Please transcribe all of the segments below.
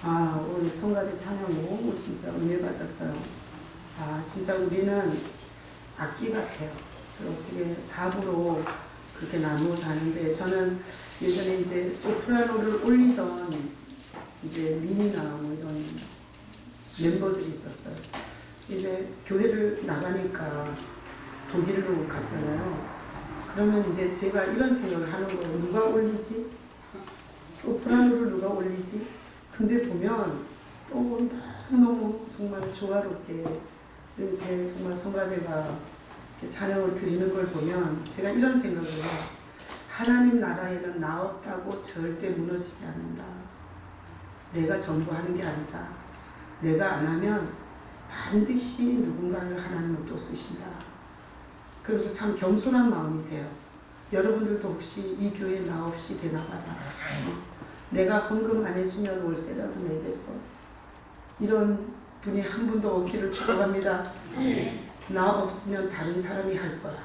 오늘 성가대 찬양 너무 진짜 은혜 받았어요. 진짜 우리는 악기 같아요. 어떻게 사부로 그렇게 나누어서 하는데, 저는 예전에 이제 소프라노를 올리던 이제 미니나 뭐 이런 멤버들이 있었어요. 이제 교회를 나가니까 독일로 갔잖아요. 그러면 이제 제가 이런 생각을 하는 거예요. 누가 올리지? 소프라노를 누가 올리지? 근데 보면 너무 정말 조화롭게 이렇게 정말 성가대가 찬양을 드리는 걸 보면 제가 이런 생각을 해요. 하나님 나라에는 나 없다고 절대 무너지지 않는다. 내가 전부 하는 게 아니다. 내가 안 하면 반드시 누군가를 하나님은 또 쓰신다. 그래서 참 겸손한 마음이 돼요. 여러분들도 혹시 이 교회에 나 없이 되나 봐라. 내가 헌금 안 해주면 월세라도 내겠어. 이런 분이 한 분도 없기를 축복합니다. 나 없으면 다른 사람이 할 거야.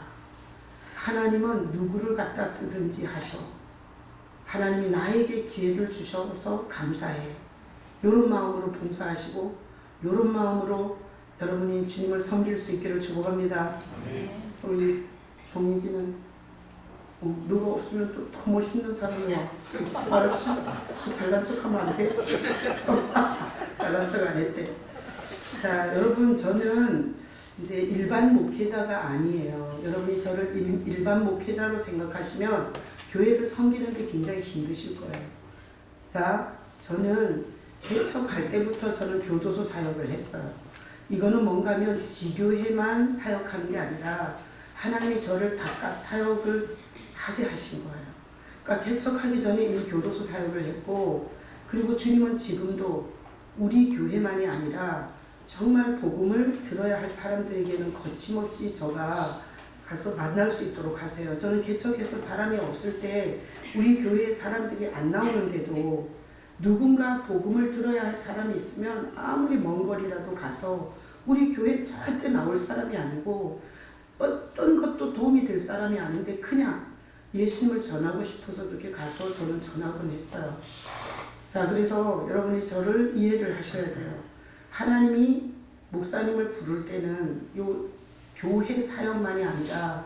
하나님은 누구를 갖다 쓰든지 하셔. 하나님이 나에게 기회를 주셔서 감사해. 이런 마음으로 봉사하시고 이런 마음으로 여러분이 주님을 섬길 수 있기를 축복합니다. 우리 종익이는 누가 없으면 또 더 멋있는 사람이 와. 알았지? 잘난 척하면 안 돼. 잘난 척 안 했대. 자, 여러분, 저는 이제 일반 목회자가 아니에요. 여러분이 저를 일반 목회자로 생각하시면 교회를 섬기는 데 굉장히 힘드실 거예요. 자, 저는 개척할 때부터 저는 교도소 사역을 했어요. 이거는 뭔가 하면 지교회만 사역하는 게 아니라 하나님이 저를 바깥 사역을 하게 하신 거예요. 그러니까 개척하기 전에 이미 교도소 사역을 했고, 그리고 주님은 지금도 우리 교회만이 아니라 정말 복음을 들어야 할 사람들에게는 거침없이 저가 가서 만날 수 있도록 하세요. 저는 개척해서 사람이 없을 때 우리 교회에 사람들이 안 나오는데도 누군가 복음을 들어야 할 사람이 있으면 아무리 먼 거리라도 가서 우리 교회에 절대 나올 사람이 아니고 어떤 것도 도움이 될 사람이 아닌데 그냥 예수님을 전하고 싶어서 그렇게 가서 저는 전하곤 했어요. 자, 그래서 여러분이 저를 이해를 하셔야 돼요. 하나님이 목사님을 부를 때는 요 교회 사역만이 아니라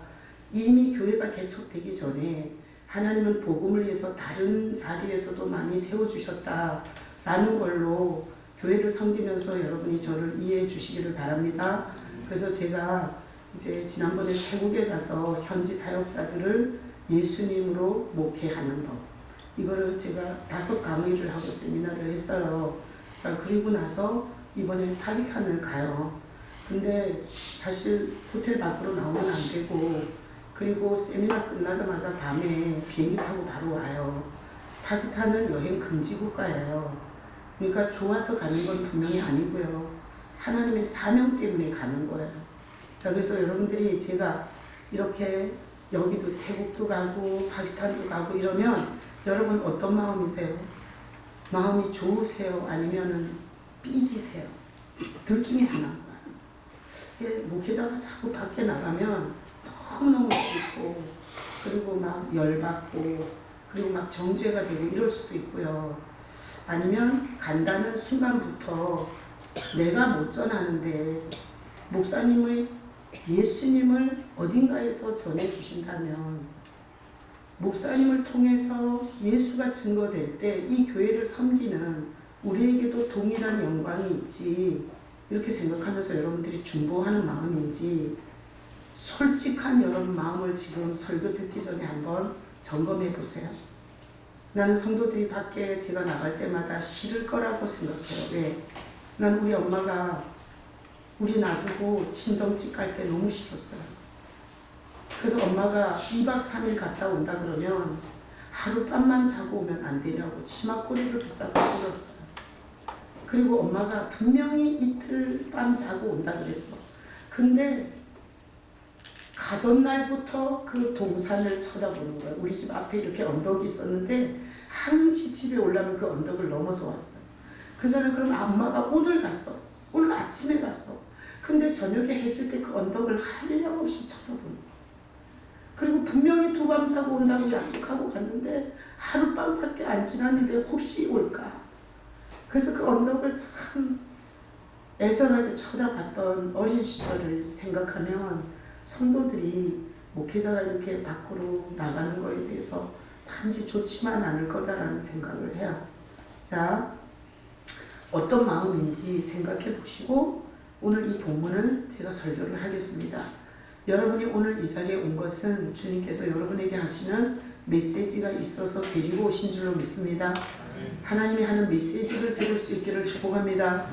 이미 교회가 개척되기 전에 하나님은 복음을 위해서 다른 자리에서도 많이 세워주셨다라는 걸로 교회를 섬기면서 여러분이 저를 이해해 주시기를 바랍니다. 그래서 제가 이제 지난번에 태국에 가서 현지 사역자들을 예수님으로 목회하는 법, 이거를 제가 5강의를 하고 세미나를 했어요. 자, 그리고 나서 이번에 파기탄을 가요. 근데 사실 호텔 밖으로 나오면 안 되고, 그리고 세미나 끝나자마자 밤에 비행기 타고 바로 와요. 파기탄은 여행 금지 국가예요. 그러니까 좋아서 가는 건 분명히 아니고요. 하나님의 사명 때문에 가는 거예요. 자, 그래서 여러분들이 제가 이렇게 여기도 태국도 가고 파키스탄도 가고 이러면 여러분 어떤 마음이세요? 마음이 좋으세요? 아니면은 삐지세요? 둘 중에 하나인 거예요. 목회자가 자꾸 밖에 나가면 너무너무 싫고, 그리고 막 열받고, 그리고 막 정죄가 되고 이럴 수도 있고요. 아니면 간다는 순간부터 내가 못 전하는데 목사님의 예수님을 어딘가에서 전해주신다면, 목사님을 통해서 예수가 증거될 때 이 교회를 섬기는 우리에게도 동일한 영광이 있지, 이렇게 생각하면서 여러분들이 중보하는 마음인지 솔직한 여러분 마음을 지금 설교 듣기 전에 한번 점검해 보세요. 나는 성도들이 밖에 제가 나갈 때마다 싫을 거라고 생각해요. 왜? 난 우리 엄마가 우리 놔두고 친정집 갈 때 너무 싫었어요. 그래서 엄마가 2박 3일 갔다 온다 그러면 하룻밤만 자고 오면 안 되냐고 치마꼬리를 붙잡고 끌었어요. 그리고 엄마가 분명히 이틀 밤 자고 온다 그랬어. 근데 가던 날부터 그 동산을 쳐다보는 거예요. 우리 집 앞에 이렇게 언덕이 있었는데 항시 집에 올라면 그 언덕을 넘어서 왔어요. 그 전에 그럼 엄마가 오늘 갔어. 오늘 아침에 갔어. 근데 저녁에 해질 때 그 언덕을 한량없이 쳐다보는 거예요. 그리고 분명히 2밤 자고 온다고 약속하고 갔는데 하룻밤밖에 안 지났는데 혹시 올까? 그래서 그 언덕을 참 애절하게 쳐다봤던 어린 시절을 생각하면 성도들이 목회자가 이렇게 밖으로 나가는 거에 대해서 단지 좋지만 않을 거다라는 생각을 해요. 자, 어떤 마음인지 생각해 보시고 오늘 이 본문을 제가 설교를 하겠습니다. 여러분이 오늘 이 자리에 온 것은 주님께서 여러분에게 하시는 메시지가 있어서 데리고 오신 줄로 믿습니다. 하나님이 하는 메시지를 들을 수 있기를 축복합니다.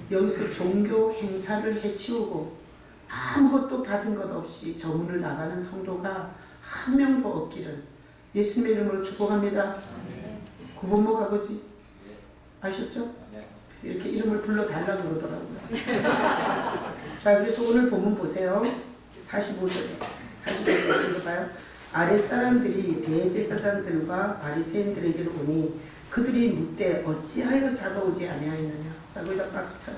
여기서 종교 행사를 해치우고 아무것도 받은 것 없이 저 문을 나가는 성도가 한 명도 없기를 예수님의 이름으로 축복합니다. 구본목 아버지 아셨죠? 이렇게 이름을 불러달라고 그러더라고요. 자, 그래서 오늘 본문 보세요. 45절에 읽어봐요. 아랫사람들이 대제사장들과 바리새인들에게로 오니 그들이 묻되 어찌하여 잡아오지 아니하였느냐. 자, 거기다 박수 쳐요.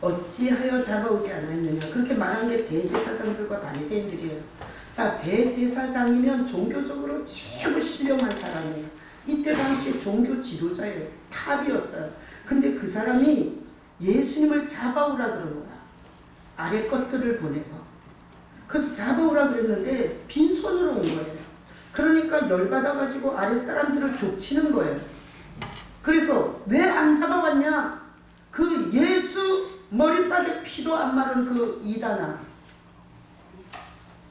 어찌하여 잡아오지 않았느냐. 그렇게 말한 게 대제사장들과 바리새인들이에요. 자, 대제사장이면 종교적으로 최고 신령한 사람이에요. 이때 당시 종교 지도자예요. 탑이었어요. 근데 그 사람이 예수님을 잡아오라 그런 거야. 아래 것들을 보내서. 그래서 잡아오라 그랬는데 빈손으로 온 거예요. 그러니까 열받아가지고 아랫사람들을 족치는 거예요. 그래서 왜 안 잡아왔냐? 그 예수 머리바닥에 피도 안 마른 그 이단아,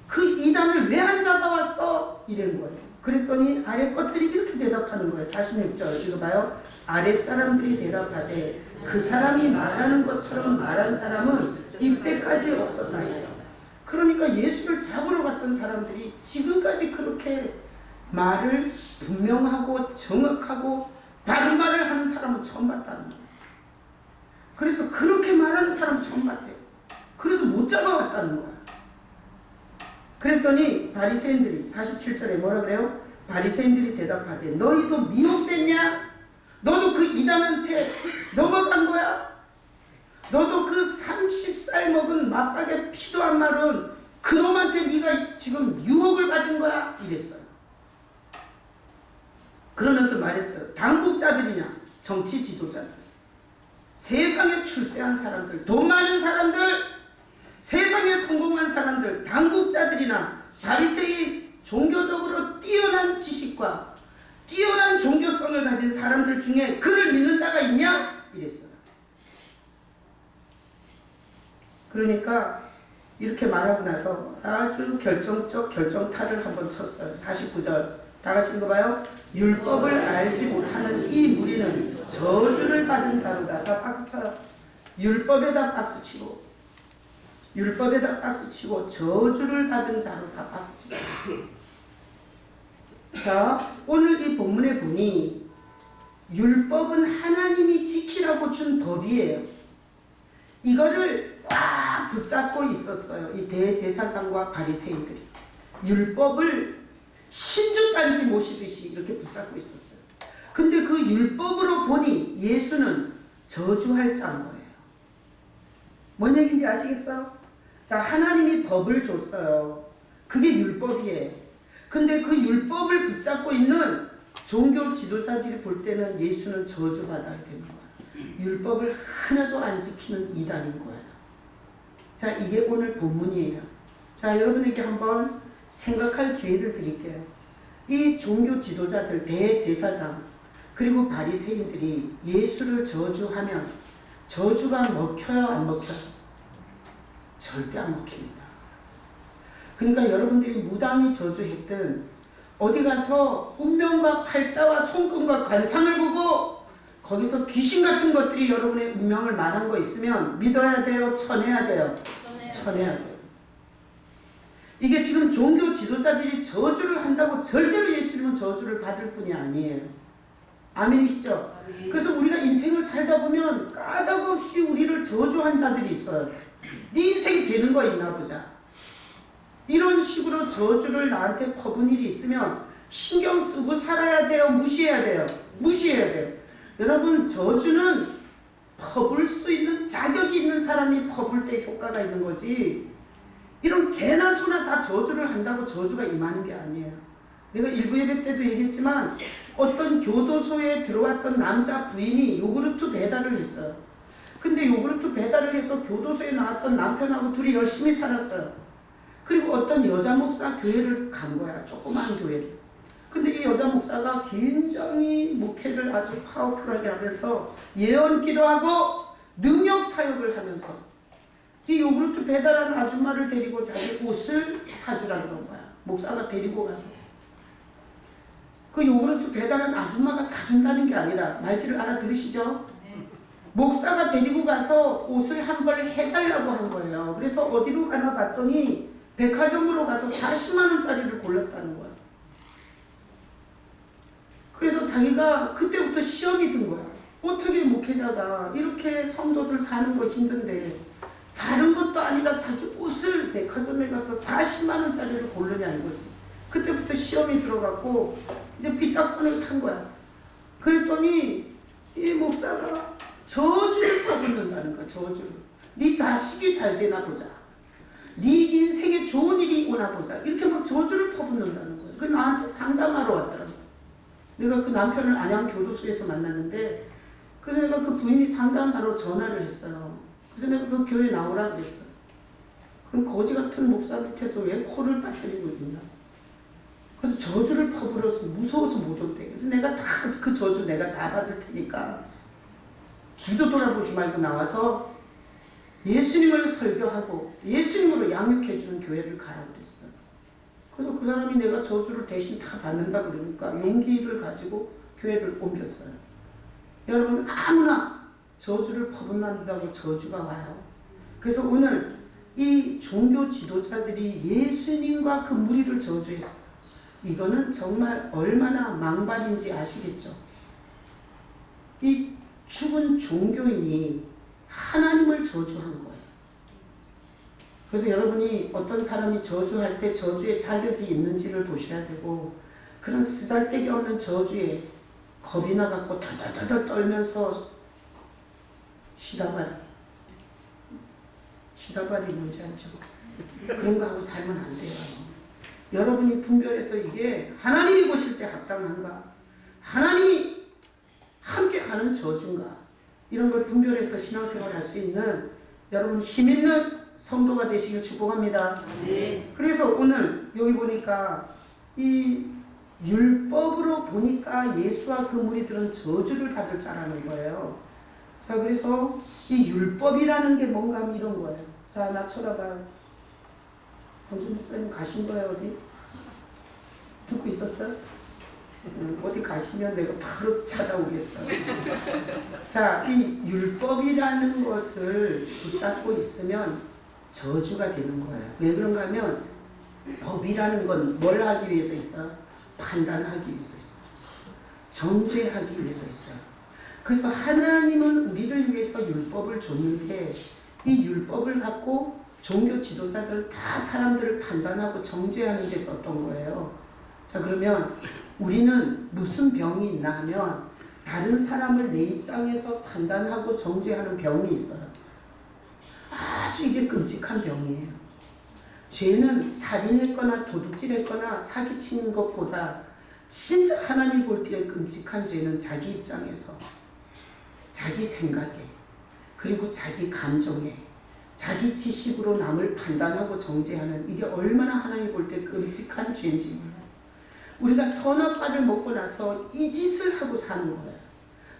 그 이단을 왜 안 잡아왔어? 이런 거예요. 그랬더니 아래 것들이 이렇게 대답하는 거예요. 46절 이거 봐요. 아랫사람들이 대답하되 그 사람이 말하는 것처럼 말한 사람은 이때까지 없었다. 그러니까 예수를 잡으러 갔던 사람들이 지금까지 그렇게 말을 분명하고 정확하고 바른 말을 하는 사람은 처음 봤다는 거예요. 그래서 그렇게 말하는 사람 처음 봤대요. 그래서 못 잡아왔다는 거야. 그랬더니 바리새인들이 47절에 뭐라 그래요? 바리새인들이 대답하되 너희도 미혹됐냐? 너도 그 이단한테 넘어간 거야? 너도 그 30살 먹은 맞박에 피도 안 마른 그놈한테 네가 지금 유혹을 받은 거야? 이랬어요. 그러면서 말했어요. 당국자들이냐? 정치 지도자들, 세상에 출세한 사람들, 돈 많은 사람들, 세상에 성공한 사람들, 당국자들이나 바리새인, 종교적으로 뛰어난 지식과 뛰어난 종교성을 가진 사람들 중에 그를 믿는 자가 있냐? 이랬어요. 그러니까 이렇게 말하고 나서 아주 결정적 결정타를 한번 쳤어요. 49절 다 같이 읽어봐요. 율법을 알지 못하는 이 무리는 저주를 받은 자로다. 자, 박수 쳐요. 율법에다 박수 치고, 율법에다 박수 치고 저주를 받은 자로다. 박수 치세요. 자, 오늘 이 본문에 보니 율법은 하나님이 지키라고 준 법이에요. 이거를 꽉 붙잡고 있었어요. 이 대제사장과 바리새인들이 율법을 신주단지 모시듯이 이렇게 붙잡고 있었어요. 근데 그 율법으로 보니 예수는 저주할 자인 거예요. 뭔 얘기인지 아시겠어요? 자, 하나님이 법을 줬어요. 그게 율법이에요. 근데 그 율법을 붙잡고 있는 종교 지도자들이 볼 때는 예수는 저주받아야 되는 거야. 율법을 하나도 안 지키는 이단인 거예요. 자, 이게 오늘 본문이에요. 자, 여러분에게 한번 생각할 기회를 드릴게요. 이 종교 지도자들, 대제사장, 그리고 바리새인들이 예수를 저주하면 저주가 먹혀요, 안 먹혀요? 절대 안 먹힙니다. 그러니까 여러분들이 무당이 저주했든 어디 가서 운명과 팔자와 손금과 관상을 보고 거기서 귀신 같은 것들이 여러분의 운명을 말한 거 있으면 믿어야 돼요? 쳐내야 돼요? 쳐내야 돼요. 이게 지금 종교 지도자들이 저주를 한다고 절대로 예수님은 저주를 받을 분이 아니에요. 아멘이시죠? 아멘. 그래서 우리가 인생을 살다 보면 까닭없이 우리를 저주한 자들이 있어요. 네 인생이 되는 거 있나 보자. 이런 식으로 저주를 나한테 퍼본 일이 있으면 신경 쓰고 살아야 돼요? 무시해야 돼요? 무시해야 돼요. 여러분, 저주는 퍼볼 수 있는 자격이 있는 사람이 퍼볼 때 효과가 있는 거지, 이런 개나 소나 다 저주를 한다고 저주가 임하는 게 아니에요. 내가 일부 예배 때도 얘기했지만 어떤 교도소에 들어왔던 남자 부인이 요구르트 배달을 했어요. 근데 요구르트 배달을 해서 교도소에 나왔던 남편하고 둘이 열심히 살았어요. 그리고 어떤 여자 목사 교회를 간 거야. 조그마한 교회를. 근데 이 여자 목사가 굉장히 목회를 아주 파워풀하게 하면서 예언 기도하고 능력 사역을 하면서 이 요구르트 배달한 아줌마를 데리고 자기 옷을 사주라 그런 거야. 목사가 데리고 가서. 그 요구르트 배달한 아줌마가 사준다는 게 아니라 말귀를 알아들으시죠? 목사가 데리고 가서 옷을 한 벌 해달라고 한 거예요. 그래서 어디로 가나 봤더니 백화점으로 가서 40만 원짜리를 골랐다는 거야. 그래서 자기가 그때부터 시험이 든 거야. 어떻게 목회자가 이렇게 성도들 사는 거 힘든데 다른 것도 아니라 자기 옷을 백화점에 가서 40만 원짜리를 고르냐 이거지. 그때부터 시험이 들어갔고 이제 삐딱선을 탄 거야. 그랬더니 이 목사가 저주를 퍼붓는다는 거야. 저주를. 네 자식이 잘 되나 보자. 네 인생에 좋은 일이 오나 보자. 이렇게 막 저주를 퍼붓는다는 거야. 그 나한테 상담하러 왔더라고. 내가 그 남편을 안양교도소에서 만났는데 그래서 내가 그 부인이 상담하러 전화를 했어요. 그래서 내가 그 교회 나오라 그랬어. 그럼 거지 같은 목사 밑에서 왜 코를 빠뜨리고 있냐. 그래서 저주를 퍼부어서 무서워서 못 온대. 그래서 내가 다 그 저주 내가 다 받을 테니까 뒤도 돌아보지 말고 나와서 예수님을 설교하고 예수님으로 양육해주는 교회를 가라고 그랬어요. 그래서 그 사람이 내가 저주를 대신 다 받는다 그러니까 용기를 가지고 교회를 옮겼어요. 여러분 아무나 저주를 퍼붓는다고 저주가 와요. 그래서 오늘 이 종교 지도자들이 예수님과 그 무리를 저주했어요. 이거는 정말 얼마나 망발인지 아시겠죠? 이 죽은 종교인이 하나님을 저주한 거예요. 그래서 여러분이 어떤 사람이 저주할 때 저주의 자격이 있는지를 보셔야 되고 그런 쓰잘데기 없는 저주에 겁이 나갖고 덜덜덜 떨면서 시다발이 뭔지 알죠? 그런 거 하고 살면 안 돼요. 여러분이 분별해서 이게 하나님이 보실 때 합당한가? 하나님이 함께 가는 저주인가? 이런 걸 분별해서 신앙생활 할 수 있는 여러분 힘 있는 성도가 되시길 축복합니다. 네. 그래서 오늘 여기 보니까 이 율법으로 보니까 예수와 그 무리들은 저주를 받을 자라는 거예요. 자, 그래서 이 율법이라는 게 뭔가 하면 이런 거예요. 자, 나 쳐다봐요. 권준 목사님 가신 거예요, 어디? 듣고 있었어요? 어디 가시면 내가 바로 찾아오겠어요. 자, 이 율법이라는 것을 붙잡고 있으면 저주가 되는 거예요. 왜 그런가 하면 법이라는 건 뭘 하기 위해서 있어요? 판단하기 위해서 있어요. 정죄하기 위해서 있어요. 그래서 하나님은 우리를 위해서 율법을 줬는데 이 율법을 갖고 종교 지도자들 다 사람들을 판단하고 정죄하는 데 썼던 거예요. 자, 그러면 우리는 무슨 병이 있나 하면 다른 사람을 내 입장에서 판단하고 정죄하는 병이 있어요. 아주 이게 끔찍한 병이에요. 죄는 살인했거나 도둑질했거나 사기친 것보다 진짜 하나님 볼 때 끔찍한 죄는 자기 입장에서 자기 생각에 그리고 자기 감정에 자기 지식으로 남을 판단하고 정죄하는 이게 얼마나 하나님 볼 때 끔찍한 죄인지 몰라요. 우리가 선악과를 먹고 나서 이 짓을 하고 사는 거예요.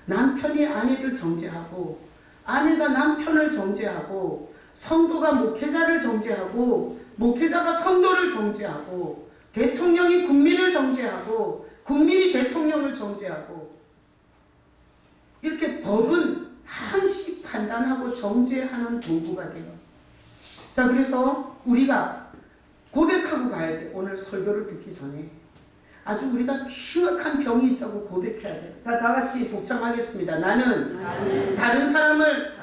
남편이 아내를 정죄하고 아내가 남편을 정죄하고 성도가 목회자를 정죄하고 목회자가 성도를 정죄하고 대통령이 국민을 정죄하고 국민이 대통령을 정죄하고 이렇게 법은 한씩 판단하고 정죄하는 도구가 돼요. 자, 그래서 우리가 고백하고 가야 돼. 오늘 설교를 듣기 전에 아주 우리가 흉악한 병이 있다고 고백해야 돼요. 자, 다 같이 복창하겠습니다. 나는 다른 사람을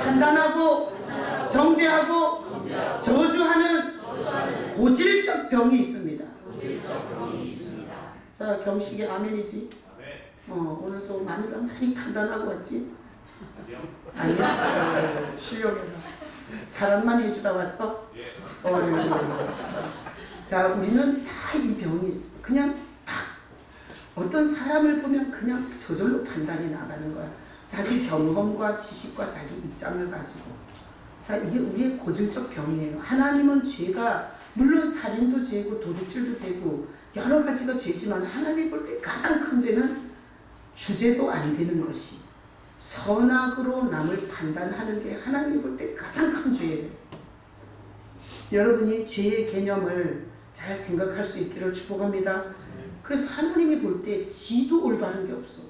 판단하고 정죄하고 저주하는 고질적 병이 있습니다. 자, 겸식이 아멘이지? 오늘도 많이 판단하고 왔지? 아니야? 실력이다. 사랑만 해주다 왔어? 자, 우리는 다 이 병이 있어. 그냥 탁 어떤 사람을 보면 그냥 저절로 판단이 나가는 거야. 자기 경험과 지식과 자기 입장을 가지고. 자, 이게 우리의 고질적 병이에요. 하나님은 죄가 물론 살인도 죄고 도둑질도 죄고 여러 가지가 죄지만 하나님 볼 때 가장 큰 죄는 주제도 안 되는 것이 선악으로 남을 판단하는 게 하나님 볼 때 가장 큰 죄예요. 여러분이 죄의 개념을 잘 생각할 수 있기를 축복합니다. 그래서 하나님이 볼 때 지도 올바른 게 없어.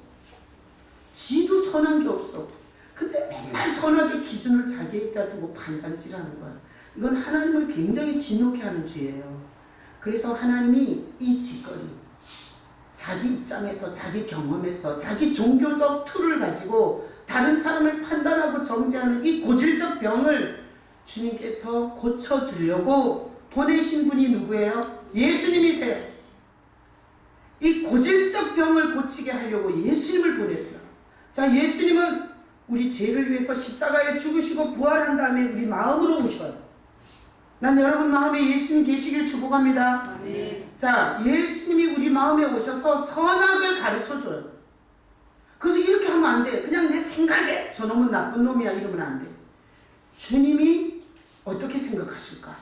지도 선한 게 없어. 근데 맨날 선악의 기준을 자기에다 두고 판단질하는 거야. 이건 하나님을 굉장히 진노케 하는 죄예요. 그래서 하나님이 이 짓거리, 자기 입장에서, 자기 경험에서, 자기 종교적 툴을 가지고 다른 사람을 판단하고 정죄하는 이 고질적 병을 주님께서 고쳐주려고 보내신 분이 누구예요? 예수님이세요. 이 고질적 병을 고치게 하려고 예수님을 보냈어요. 자, 예수님은 우리 죄를 위해서 십자가에 죽으시고 부활한 다음에 우리 마음으로 오셔요. 난 여러분 마음에 예수님 계시길 축복합니다. 아멘. 자, 예수님이 우리 마음에 오셔서 선악을 가르쳐줘요. 그래서 이렇게 하면 안 돼. 그냥 내 생각에 저놈은 나쁜 놈이야 이러면 안 돼. 주님이 어떻게 생각하실까?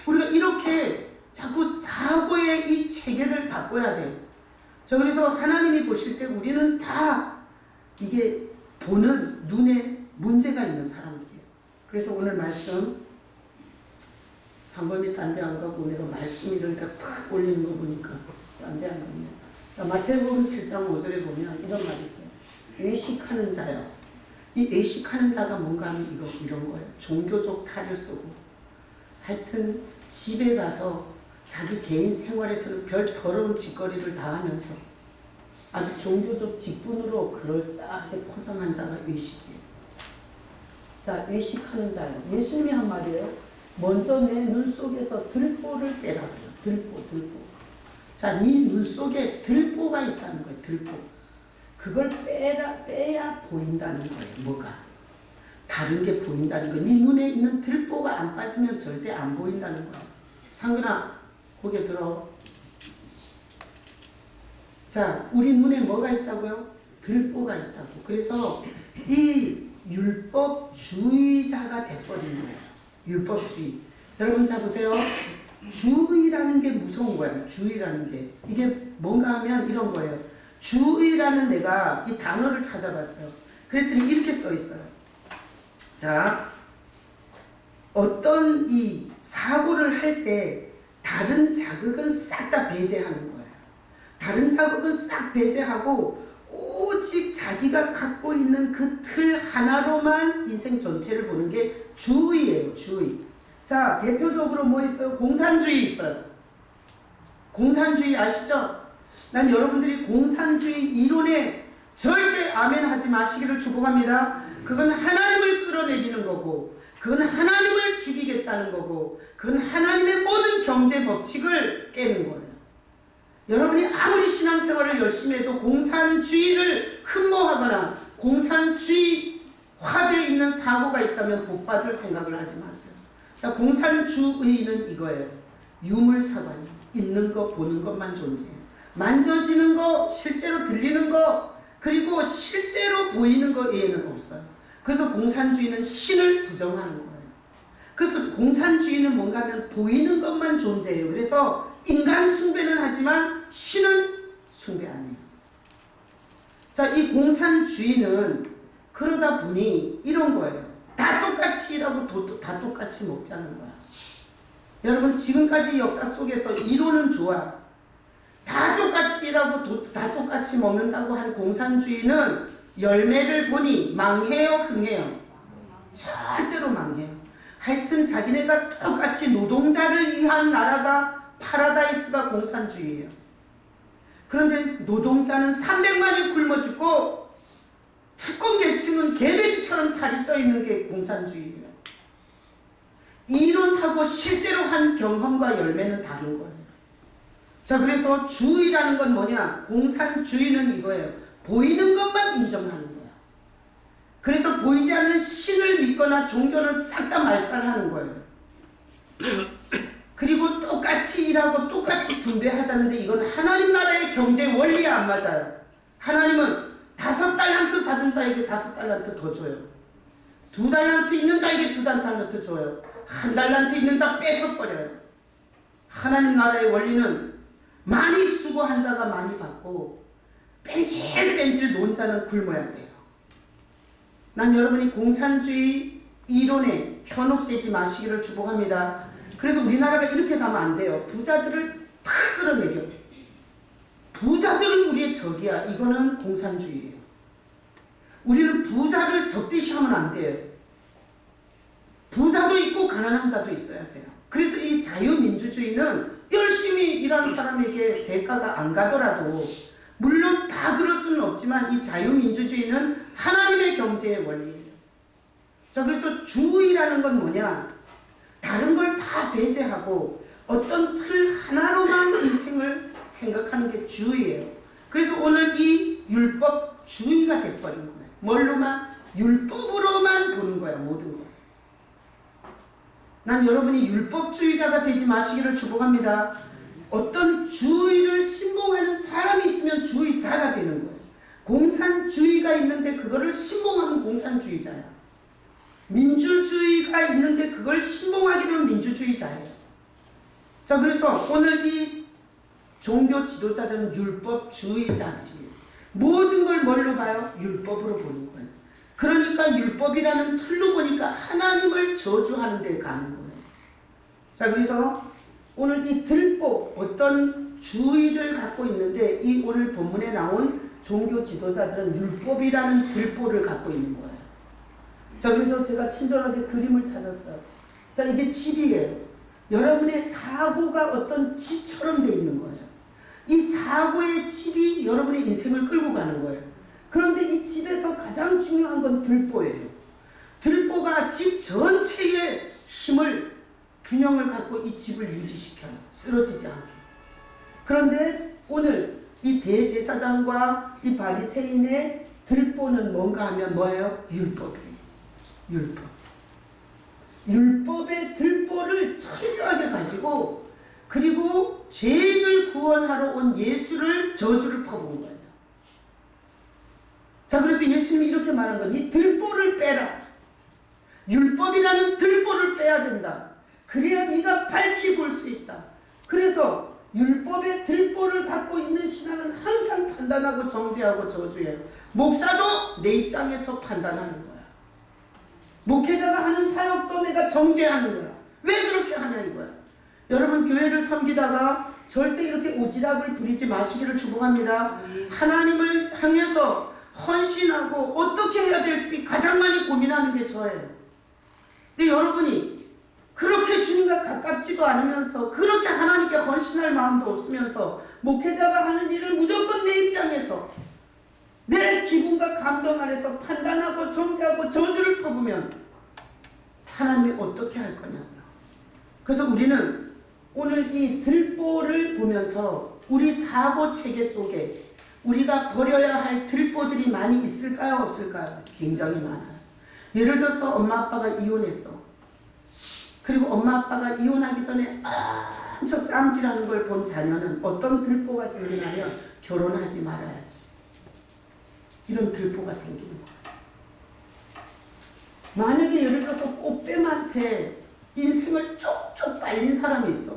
우리가 이렇게 자꾸 사고의 이 체계를 바꿔야 돼. 자, 그래서 하나님이 보실 때 우리는 다 이게 보는 눈에 문제가 있는 사람들이에요. 그래서 오늘 말씀 상범이 딴 데 안 가고 내가 말씀 이러니까 탁 올리는 거 보니까 딴 데 안 갑니다. 자, 마태복음 7장 5절에 보면 이런 말이 있어요. 외식하는 자요. 이 외식하는 자가 뭔가 하면 이런 거예요. 종교적 탈을 쓰고 하여튼 집에 가서 자기 개인 생활에서는 별 더러운 짓거리를 다 하면서 아주 종교적 직분으로 그럴싸하게 포장한 자가 외식이에요. 자, 외식하는 자요. 예수님이 한 말이에요. 먼저 내 눈 속에서 들보를 빼라 그래요. 들보. 자, 네 눈 속에 들보가 있다는 거예요. 들보. 그걸 빼야 보인다는 거예요. 뭐가? 다른 게 보인다는 거예요. 네 눈에 있는 들보가 안 빠지면 절대 안 보인다는 거예요. 상근아, 고개 들어. 자, 우리 눈에 뭐가 있다고요? 들보가 있다고. 그래서 이 율법주의자가 돼버린 거예요. 율법주의. 여러분 자 보세요. 주의라는 게 무서운 거예요. 주의라는 게. 이게 뭔가 하면 이런 거예요. 주의라는 내가 이 단어를 찾아봤어요. 그랬더니 이렇게 써 있어요. 자, 어떤 이 사고를 할 때 다른 자극은 싹 다 배제하는 거예요. 다른 자극은 싹 배제하고 오직 자기가 갖고 있는 그 틀 하나로만 인생 전체를 보는 게 주의예요. 주의. 자, 대표적으로 뭐 있어요? 공산주의 있어요. 공산주의 아시죠? 난 여러분들이 공산주의 이론에 절대 아멘 하지 마시기를 축복합니다. 그건 하나님을 끌어내리는 거고, 그건 하나님을 죽이겠다는 거고, 그건 하나님의 모든 경제 법칙을 깨는 거예요. 여러분이 아무리 신앙생활을 열심히 해도 공산주의를 흠모하거나 공산주의화되어 있는 사고가 있다면 복받을 생각을 하지 마세요. 자, 공산주의는 이거예요. 유물사관, 있는 거 보는 것만 존재해요. 만져지는 거, 실제로 들리는 거, 그리고 실제로 보이는 거 외에는 없어요. 그래서 공산주의는 신을 부정하는 거예요. 그래서 공산주의는 뭔가 하면 보이는 것만 존재해요. 그래서 인간 숭배는 하지만 신은 숭배 안 해요. 자, 이 공산주의는 그러다 보니 이런 거예요. 다 똑같이 일하고 다 똑같이 먹자는 거야. 여러분 지금까지 역사 속에서 이론은 좋아. 다 똑같이 일하고 다 똑같이 먹는다고 한 공산주의는 열매를 보니 망해요, 흥해요? 절대로 망해요. 하여튼 자기네가 똑같이 노동자를 위한 나라가 파라다이스가 공산주의예요. 그런데 노동자는 300만이 굶어 죽고 특권 계층은 개돼지처럼 살이 쪄 있는 게 공산주의예요. 이론하고 실제로 한 경험과 열매는 다른 거예요. 자, 그래서 주의라는 건 뭐냐? 공산주의는 이거예요. 보이는 것만 인정하는 거야. 그래서 보이지 않는 신을 믿거나 종교는 싹 다 말살하는 거예요. 그리고 똑같이 똑같이 일하고 똑같이 분배하자는데 이건 하나님 나라의 경제 원리에 안 맞아요. 하나님은 5달란트 받은 자에게 5달란트 더 줘요. 2달란트 있는 자에게 2달란트 줘요. 1달란트 있는 자 뺏어버려요. 하나님 나라의 원리는 많이 수고한 자가 많이 받고 뺀질뺀질 논 자는 굶어야 돼요. 난 여러분이 공산주의 이론에 현혹되지 마시기를 축복합니다. 그래서 우리나라가 이렇게 가면 안 돼요. 부자들을 다 끌어내려. 부자들은 우리의 적이야. 이거는 공산주의예요. 우리는 부자를 적대시 하면 안 돼요. 부자도 있고 가난한 자도 있어야 돼요. 그래서 이 자유민주주의는 열심히 일한 사람에게 대가가 안 가더라도, 물론 다 그럴 수는 없지만 이 자유민주주의는 하나님의 경제의 원리예요. 자, 그래서 주의라는 건 뭐냐? 다른 걸 다 배제하고 어떤 틀 하나로만 인생을 생각하는 게 주의예요. 그래서 오늘 이 율법주의가 돼버린 거예요. 뭘로만? 율법으로만 보는 거야, 모든 거. 난 여러분이 율법주의자가 되지 마시기를 축복합니다. 어떤 주의를 신봉하는 사람이 있으면 주의자가 되는 거예요. 공산주의가 있는데 그거를 신봉하면 공산주의자야. 민주주의가 있는데 그걸 신봉하게 되면 민주주의자예요. 자, 그래서 오늘 이 종교 지도자들은 율법주의자들이에요. 모든 걸 뭘로 봐요? 율법으로 보는 거예요. 그러니까 율법이라는 틀로 보니까 하나님을 저주하는 데 가는 거예요. 자, 그래서 오늘 이 들보, 어떤 주의를 갖고 있는데 이 오늘 본문에 나온 종교 지도자들은 율법이라는 들보를 갖고 있는 거예요. 자, 그래서 제가 친절하게 그림을 찾았어요. 자, 이게 집이에요. 여러분의 사고가 어떤 집처럼 돼 있는 거예요. 이 사고의 집이 여러분의 인생을 끌고 가는 거예요. 그런데 이 집에서 가장 중요한 건 들보예요. 들보가 집 전체의 힘을, 균형을 갖고 이 집을 유지시켜요. 쓰러지지 않게. 그런데 오늘 이 대제사장과 이 바리새인의 들보는 뭔가 하면 뭐예요? 율법이에요. 율법. 율법의 들보를 철저하게 가지고, 그리고 죄인을 구원하러 온 예수를 저주를 퍼부은 거예요. 자, 그래서 예수님이 이렇게 말한 건 이 들보를 빼라. 율법이라는 들보를 빼야 된다. 그래야 네가 밝히 볼 수 있다. 그래서 율법의 들보를 갖고 있는 신앙은 항상 판단하고 정죄하고 저주해요. 목사도 내 입장에서 판단하는 거야. 목회자가 하는 사역도 내가 정죄하는 거야. 왜 그렇게 하냐 이거야. 여러분, 교회를 섬기다가 절대 이렇게 오지랖을 부리지 마시기를 축복합니다. 하나님을 향해서 헌신하고 어떻게 해야 될지 가장 많이 고민하는 게 저예요. 근데 여러분이 그렇게 주님과 가깝지도 않으면서, 그렇게 하나님께 헌신할 마음도 없으면서 목회자가 하는 일을 무조건 내 입장에서, 내 기분과 감정 아래서 판단하고 정죄하고 저주를 퍼부면 하나님이 어떻게 할 거냐고요. 그래서 우리는 오늘 이 들보를 보면서 우리 사고 체계 속에 우리가 버려야 할 들보들이 많이 있을까요? 없을까요? 굉장히 많아요. 예를 들어서 엄마 아빠가 이혼했어. 그리고 엄마 아빠가 이혼하기 전에 엄청 쌈질하는 걸 본 자녀는 어떤 들보가 생기냐면 결혼하지 말아야지. 이런 들보가 생기는 거예요. 만약에 예를 들어서 꽃뱀한테 인생을 쪽쪽 빨린 사람이 있어.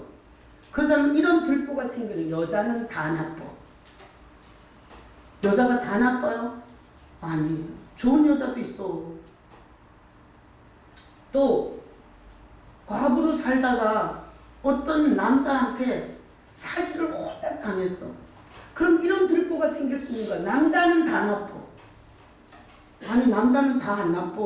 그 사람은 이런 들보가 생기는, 여자는 다 나빠. 여자가 다 나빠요? 아니에요. 좋은 여자도 있어. 또 과부로 살다가 어떤 남자한테 사기를 홀딱 당했어. 그럼 이런 들보가 생길 수 있는 거야. 남자는 다 나빠. 아니, 남자는 다 안 나빠.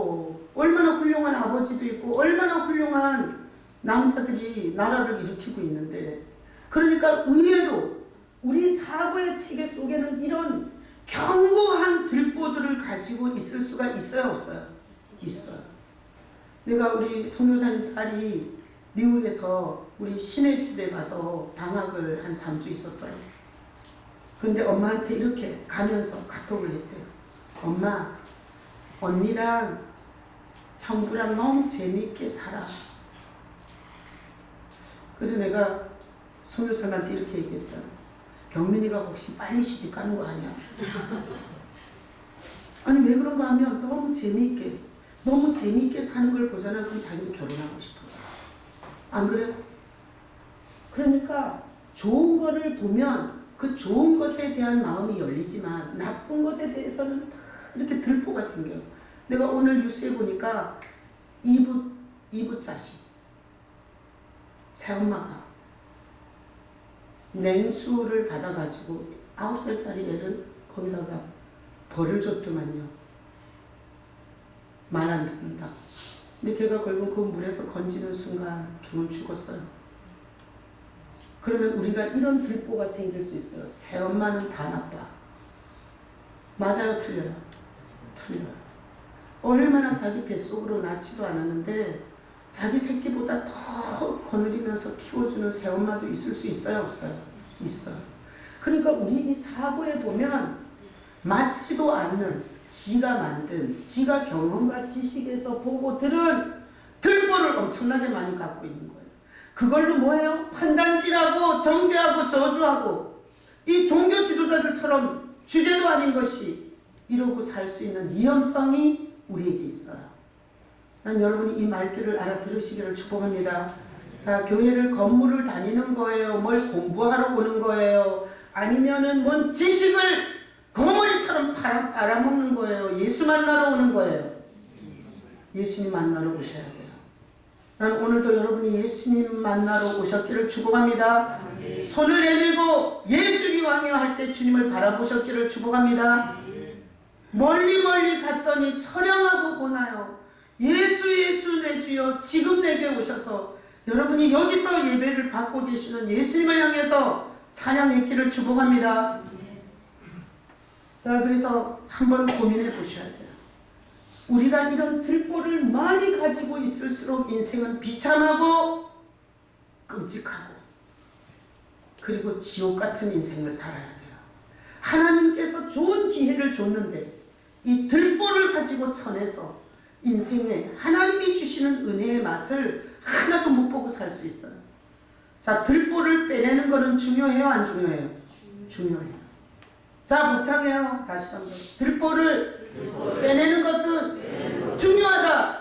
얼마나 훌륭한 아버지도 있고 얼마나 훌륭한 남자들이 나라를 일으키고 있는데. 그러니까 의외로 우리 사고의 체계 속에는 이런 견고한 들보들을 가지고 있을 수가 있어요, 없어요? 있어요. 내가 우리 선교사님 딸이 미국에서 우리 시내 집에 가서 방학을 한 3주 있었어요. 근데 엄마한테 이렇게 가면서 카톡을 했대요. 엄마, 언니랑 형부랑 너무 재미있게 살아. 그래서 내가 성교사님한테 이렇게 얘기했어요. 경민이가 혹시 빨리 시집 가는 거 아니야? 아니 왜 그런가 하면 너무 재미있게 사는 걸 보잖아. 그럼 자기도 결혼하고 싶어. 안 그래요? 그러니까 좋은 거를 보면 그 좋은 것에 대한 마음이 열리지만 나쁜 것에 대해서는 다 이렇게 들보가 생겨요. 내가 오늘 뉴스에 보니까 이부 자식 새엄마가 냉수를 받아가지고 9살짜리 애를 거기다가 벌을 줬더만요. 말 안 듣는다. 근데 걔가 결국 그 물에서 건지는 순간 걔는 죽었어요. 그러면 우리가 이런 들보가 생길 수 있어요. 새엄마는 다 나빠. 맞아요? 틀려요? 틀려요. 얼마나 자기 뱃속으로 낳지도 않았는데 자기 새끼보다 더 거느리면서 키워주는 새엄마도 있을 수 있어요? 없어요? 있어요. 그러니까 우리 이 사고에 보면 맞지도 않는 지가 만든 지가 경험과 지식에서 보고 들은 들보를 엄청나게 많이 갖고 있는 거예요. 그걸로 뭐예요? 판단질하고 정죄하고 저주하고 이 종교 지도자들처럼 주제도 아닌 것이 이러고 살 수 있는 위험성이 우리에게 있어요. 난 여러분이 이 말귀를 알아들으시기를 축복합니다. 자, 교회를 건물을 다니는 거예요? 뭘 공부하러 오는 거예요? 아니면은 뭔 지식을 거머리처럼 빨아먹는 거예요? 예수 만나러 오는 거예요? 예수님 만나러 오셔야 돼요. 난 오늘도 여러분이 예수님 만나러 오셨기를 축복합니다. 손을 내밀고 예수님 왕이여 할 때 주님을 바라보셨기를 축복합니다. 멀리 갔더니 처량하고 고나요. 예수 내 주여 지금 내게 오셔서 여러분이 여기서 예배를 받고 계시는 예수님을 향해서 찬양했기를 축복합니다. 자, 그래서 한번 고민해 보셔야 돼요. 우리가 이런 들보를 많이 가지고 있을수록 인생은 비참하고 끔찍하고 그리고 지옥 같은 인생을 살아야 돼요. 하나님께서 좋은 기회를 줬는데 이 들보를 가지고 쳐내서 인생에 하나님이 주시는 은혜의 맛을 하나도 못 보고 살 수 있어요. 자, 들보를 빼내는 것은 중요해요? 안 중요해요? 중요해요. 자, 복창해요. 다시 한번. 들보를 빼내는 것은 중요하다.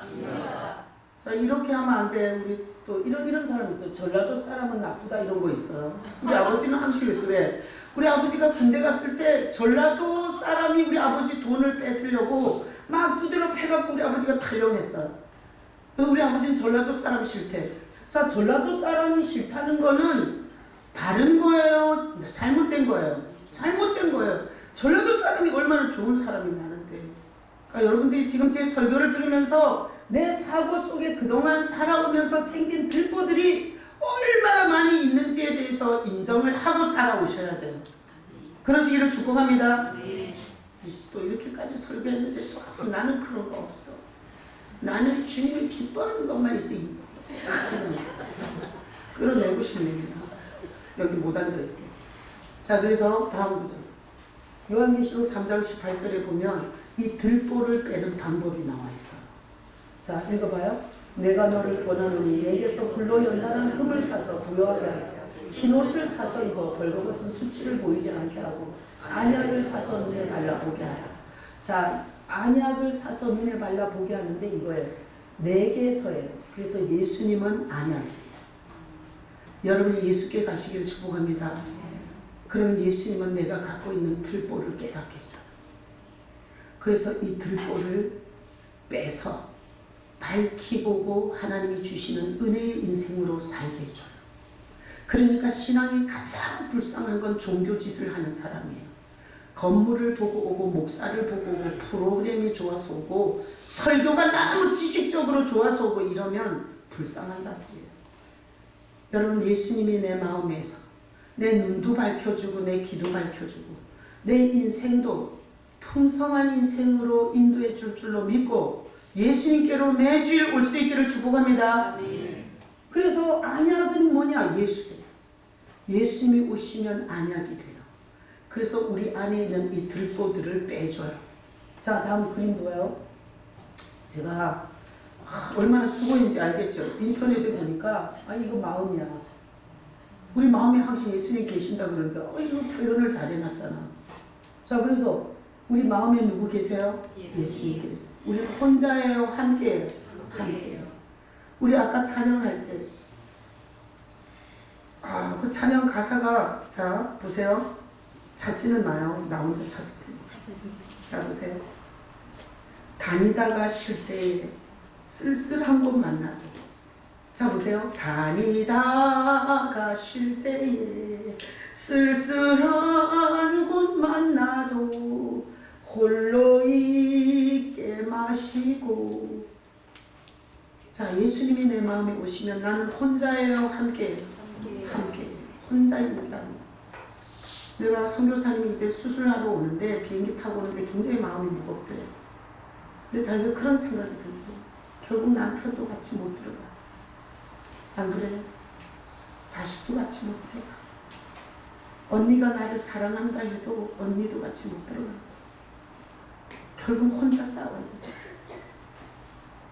자, 이렇게 하면 안 돼. 우리 또 이런 사람 있어요. 전라도 사람은 나쁘다 이런 거 있어요. 우리 아버지는 항상 있어요. 왜? 우리 아버지가 군대 갔을 때 전라도 사람이 우리 아버지 돈을 뺏으려고 막 두드려 패갖고 우리 아버지가 탈영했어요. 그래서 우리 아버지는 전라도 사람 싫대. 자, 전라도 사람이 싫다는 거는 바른 거예요? 잘못된 거예요? 잘못된 거예요. 전라도 사람이 얼마나 좋은 사람이 많은데. 그러니까 여러분들이 지금 제 설교를 들으면서 내 사고 속에 그동안 살아오면서 생긴 들보들이 얼마나 많이 있는지에 대해서 인정을 하고 따라오셔야 돼요. 그러시기를 축복합니다. 또 이렇게까지 설교했는데 또 나는 그런 거 없어. 나는 주님을 기뻐하는 것만 있어. 끌어내고 싶네요. 여기 못 앉아있고. 자, 그래서 다음 구절. 요한계시록 3장 18절에 보면 이 들보를 빼는 방법이 나와 있어요. 자, 읽어봐요. 내가 너를 권하노니 내게서 불로 연단한 흠을 사서 부여하게 하라. 흰옷을 사서 입어 벌거벗은 수치를 보이지 않게 하고 안약을 사서 눈에 발라보게 하라. 자, 안약을 사서 눈에 발라보게 하는데 이거예요. 내게서예요. 그래서 예수님은 안약이에요. 여러분이 예수께 가시기를 축복합니다. 그럼 예수님은 내가 갖고 있는 들보를 깨닫게 해줘요. 그래서 이 들보를 빼서 밝히 보고 하나님이 주시는 은혜의 인생으로 살게 해줘요. 그러니까 신앙이 가장 불쌍한 건 종교짓을 하는 사람이에요. 건물을 보고 오고 목사를 보고 오고 프로그램이 좋아서 오고 설교가 너무 지식적으로 좋아서 오고 이러면 불쌍한 자들이에요. 여러분, 예수님이 내 마음에서 내 눈도 밝혀주고 내 귀도 밝혀주고 내 인생도 풍성한 인생으로 인도해 줄 줄로 믿고 예수님께로 매주일 올 수 있기를 축복합니다. 아멘. 그래서 안약은 뭐냐? 예수예요. 예수님이 오시면 안약이 돼요. 그래서 우리 안에 있는 이 들보들을 빼줘요. 자, 다음 그림 보여요. 제가 얼마나 수고인지 알겠죠? 인터넷에 보니까 이거 마음이야. 우리 마음에 항상 예수님 계신다 그러는데 이거 표현을 잘 해놨잖아. 자, 그래서 우리 마음에 누구 계세요? 예수님 계세요. 우리 혼자예요? 함께예요? 함께예요. 우리 아까 찬양할 때 그 찬양 가사가, 자 보세요. 찾지는 마요. 나 혼자 찾을 테니까. 자 보세요. 다니다가 쉴 때에 쓸쓸한 곳 만나도. 자 보세요. 다니다가 쉴 때에 쓸쓸한 곳 만나도 홀로 있게 마시고. 자, 예수님이 내 마음에 오시면 나는 혼자예요? 함께예요? 함께. 혼자 있는 게 아니에요. 내가 선교사님이 이제 수술하러 오는데 비행기 타고 오는데 굉장히 마음이 무겁대요. 근데 자기가 그런 생각이 들고 결국 남편도 같이 못 들어가. 안 그래요? 자식도 같이 못 들어가. 언니가 나를 사랑한다 해도 언니도 같이 못 들어가. 결국 혼자 싸워야 돼.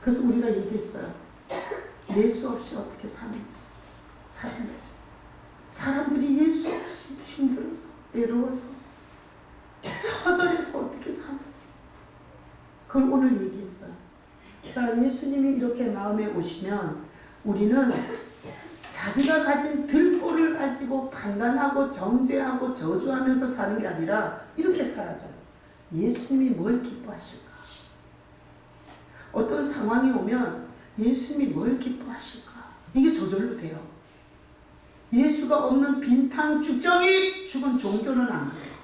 그래서 우리가 얘기했어요. 예수 없이 어떻게 사는지. 사람들이 예수 없이 힘들어서 외로워서 처절해서 어떻게 사는지 그걸 오늘 얘기했어요. 자, 예수님이 이렇게 마음에 오시면 우리는 자기가 가진 들보를 가지고 판단하고 정죄하고 저주하면서 사는 게 아니라 이렇게 살아줘요. 예수님이 뭘 기뻐하실까? 어떤 상황이 오면 예수님이 뭘 기뻐하실까? 이게 저절로 돼요. 예수가 없는 빈탕 죽정이 죽은 종교는 안 그래요.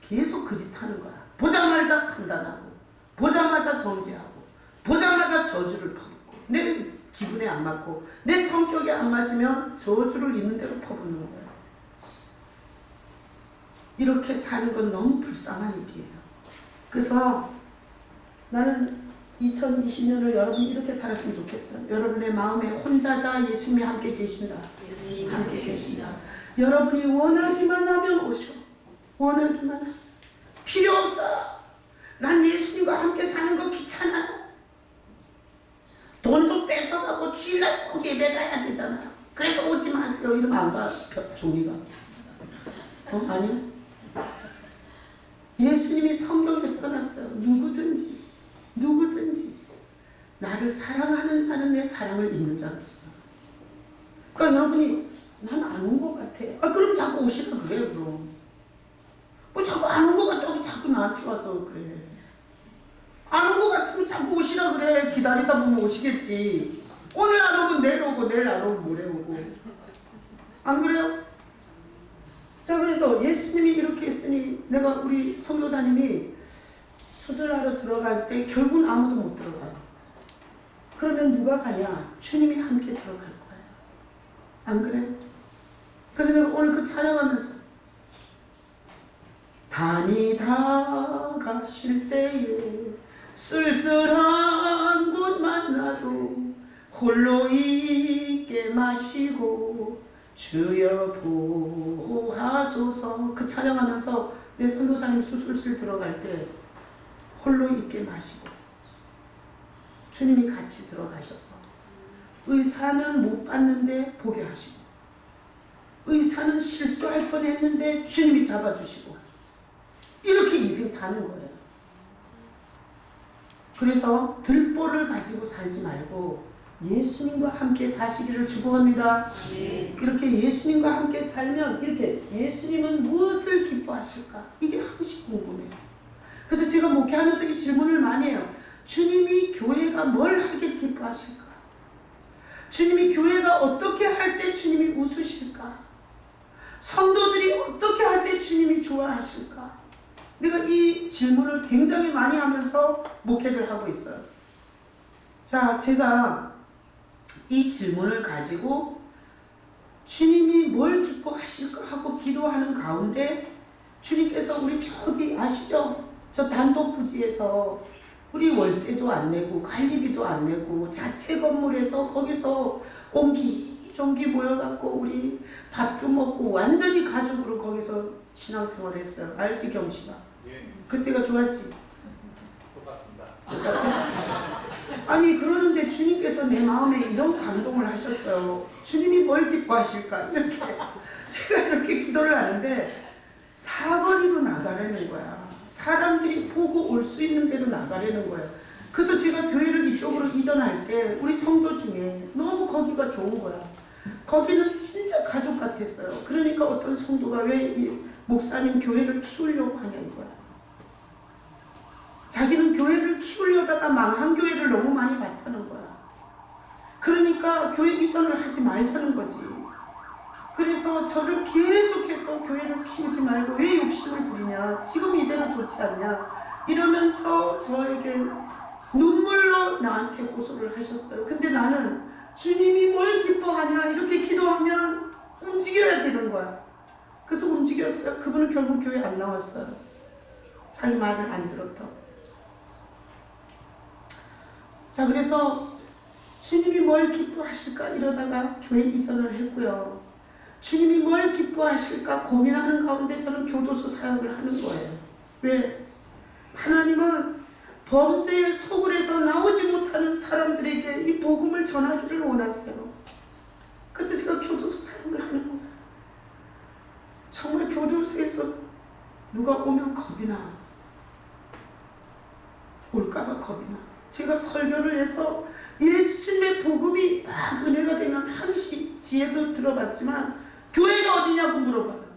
계속 그 짓 하는 거야. 보자마자 판단하고, 보자마자 정죄하고, 보자마자 저주를 퍼붓고, 내 기분에 안 맞고, 내 성격에 안 맞으면 저주를 있는 대로 퍼붓는 거예요. 이렇게 사는 건 너무 불쌍한 일이에요. 그래서 나는 2020년을 여러분이 이렇게 살았으면 좋겠어요. 여러분의 마음에 혼자다, 예수님이 함께 계신다. 함께 계신다. 여러분이 원하기만 하면 오셔. 원하기만 하면. 필요 없어. 난 예수님과 함께 사는 거 귀찮아요. 돈도 뺏어가고 주일날 꼭 예배 가야 되잖아요. 그래서 오지 마세요. 이러면 안 가, 종이가. 아니요. 예수님이 성경에 써놨어요. 누구든지 나를 사랑하는 자는 내 사랑을 잊는 자로서. 그러니까 여러분이 난 안 온 것 같아. 그럼 자꾸 오시라 그래요. 그럼 뭐 자꾸 안 온 것 같다고 자꾸 나한테 와서 그래. 안 온 것 같으면 자꾸 오시라 그래. 기다리다 보면 오시겠지. 오늘 안 오면 내일 오고 내일 안 오면 모레 오고. 안 그래요? 자, 그래서 예수님이 이렇게 했으니 내가 우리 선교사님이 수술하러 들어갈 때 결국은 아무도 못 들어가요. 그러면 누가 가냐? 주님이 함께 들어갈 거예요. 안 그래요? 그래서 내가 오늘 그 촬영하면서 다니다가 쉴 때에 쓸쓸한 곳 만나도 홀로 있게 마시고 주여 보호하소서. 그 촬영하면서 내 선교사님 수술실 들어갈 때 홀로 있게 마시고 주님이 같이 들어가셔서 의사는 못 봤는데 보게 하시고 의사는 실수할 뻔했는데 주님이 잡아주시고 이렇게 인생 사는 거예요. 그래서 들보를 가지고 살지 말고 예수님과 함께 사시기를 축복합니다. 이렇게 예수님과 함께 살면 이렇게 예수님은 무엇을 기뻐하실까? 이게 항상 궁금해요. 그래서 제가 목회하면서 이 질문을 많이 해요. 주님이 교회가 뭘 하길 기뻐하실까? 주님이 교회가 어떻게 할 때 주님이 웃으실까? 성도들이 어떻게 할 때 주님이 좋아하실까? 내가 이 질문을 굉장히 많이 하면서 목회를 하고 있어요. 자, 제가 이 질문을 가지고 주님이 뭘 기뻐하실까 하고 기도하는 가운데 주님께서 우리 저기 아시죠? 저 단독부지에서 우리 월세도 안 내고 관리비도 안 내고 자체 건물에서 거기서 옹기종기 모여갖고 우리 밥도 먹고 완전히 가족으로 거기서 신앙생활을 했어요. 알지 경씨가? 그때가 좋았지? 똑같습니다. 아니 그러는데 주님께서 내 마음에 이런 감동을 하셨어요. 주님이 뭘 기뻐하실까? 이렇게 제가 이렇게 기도를 하는데 사거리로 나가려는 거야. 사람들이 보고 올 수 있는 데로 나가려는 거야. 그래서 제가 교회를 이쪽으로 이전할 때 우리 성도 중에 너무 거기가 좋은 거야. 거기는 진짜 가족 같았어요. 그러니까 어떤 성도가 왜 목사님 교회를 키우려고 하냐 이거야. 자기는 교회를 키우려다가 망한 교회를 너무 많이 봤다는 거야. 그러니까 교회 이전을 하지 말자는 거지. 그래서 저를 계속해서 교회를 키우지 말고 왜 욕심을 부리냐, 지금 이대로 좋지 않냐 이러면서 저에게 눈물로 나한테 고소를 하셨어요. 근데 나는 주님이 뭘 기뻐하냐 이렇게 기도하면 움직여야 되는 거야. 그래서 움직였어요. 그분은 결국 교회 안 나왔어요. 자기 말을 안 들었다. 자, 그래서 주님이 뭘 기뻐하실까 이러다가 교회 이전을 했고요. 주님이 뭘 기뻐하실까 고민하는 가운데 저는 교도소 사역을 하는 거예요. 왜? 하나님은 범죄의 소굴에서 나오지 못하는 사람들에게 이 복음을 전하기를 원하세요. 그래서 제가 교도소 사역을 하는 거예요. 정말 교도소에서 누가 오면 겁이 나. 올까봐 겁이 나. 제가 설교를 해서 예수님의 복음이 막 은혜가 되면 항시 지혜도 들어봤지만 교회가 어디냐고 물어봐요.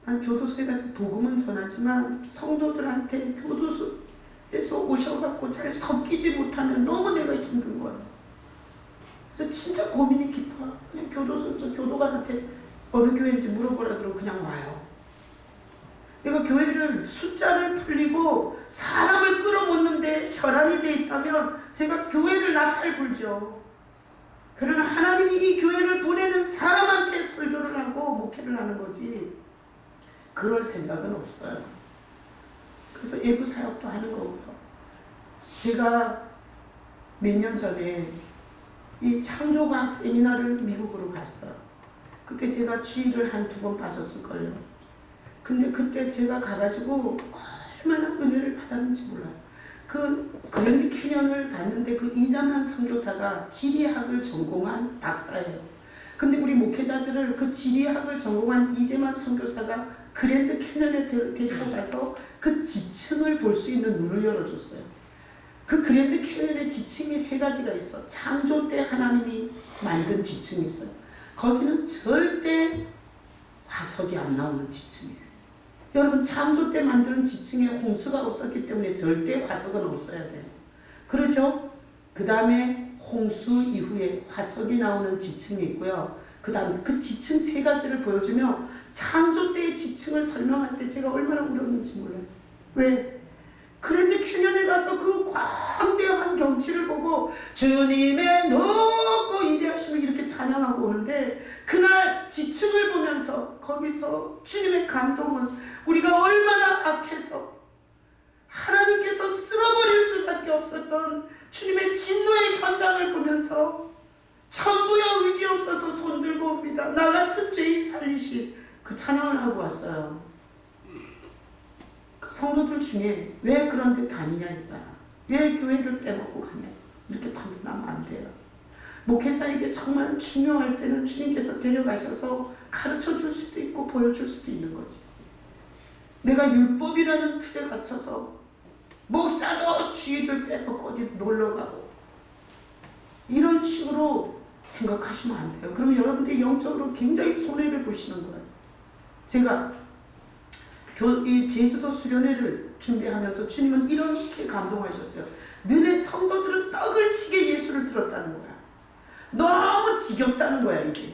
난 교도소에 가서 복음은 전하지만 성도들한테 교도소에서 오셔갖고 잘 섞이지 못하면 너무 내가 힘든 거야. 그래서 진짜 고민이 깊어. 그냥 교도소 저 교도관한테 어느 교회인지 물어보라 그러고 그냥 와요. 내가 교회를 숫자를 풀리고 사람을 끌어모는데 혈안이 돼 있다면 제가 교회를 나팔불죠. 그러나 하나님이 이 교회를 보내는 사람한테 설교를 하고 목회를 하는 거지 그럴 생각은 없어요. 그래서 예부 사역도 하는 거고요. 제가 몇 년 전에 이 창조과학 세미나를 미국으로 갔어요. 그때 제가 주일을 한 2번 빠졌을걸요. 근데 그때 제가 가가지고 얼마나 은혜를 받았는지 몰라요. 그 그랜드 캐년을 봤는데 그 이장한 선교사가 지리학을 전공한 박사예요. 근데 우리 목회자들을 그 지리학을 전공한 이재만 선교사가 그랜드 캐년에 데리고 가서 그 지층을 볼 수 있는 문을 열어줬어요. 그 그랜드 캐년의 지층이 3가지가 있어. 창조 때 하나님이 만든 지층이 있어요. 거기는 절대 화석이 안 나오는 지층이에요. 여러분 창조 때 만드는 지층에 홍수가 없었기 때문에 절대 화석은 없어야 돼요. 그렇죠? 그 다음에 홍수 이후에 화석이 나오는 지층이 있고요. 그 다음 그 지층 3가지를 보여주며 창조 때의 지층을 설명할 때 제가 얼마나 울었는지 몰라요. 왜? 그랜드 캐년에 가서 그 광대한 경치를 보고 주님의 높고 위대하심을 이렇게 찬양하고 오는데 그날 지층을 보면서 거기서 주님의 감동은 우리가 얼마나 악해서 하나님께서 쓸어버릴 수밖에 없었던 주님의 진노의 현장을 보면서 천부여 의지 없어서 손들고 옵니다. 나 같은 죄인 살리시 그 찬양을 하고 왔어요. 그 성도들 중에 왜 그런 데 다니냐니까. 왜 교회를 빼먹고 가냐. 이렇게 판단하면 안 돼요. 목회자에게 정말 중요할 때는 주님께서 데려가셔서 가르쳐 줄 수도 있고 보여줄 수도 있는 거지. 내가 율법이라는 틀에 갇혀서 목사도 주일을 빼먹고 어디 놀러가고 이런 식으로 생각하시면 안 돼요. 그러면 여러분들이 영적으로 굉장히 손해를 보시는 거예요. 제가 이 제주도 수련회를 준비하면서 주님은 이렇게 감동하셨어요. 너네 성도들은 떡을 치게 예수를 들었다는 거야. 너무 지겹다는 거야 이제.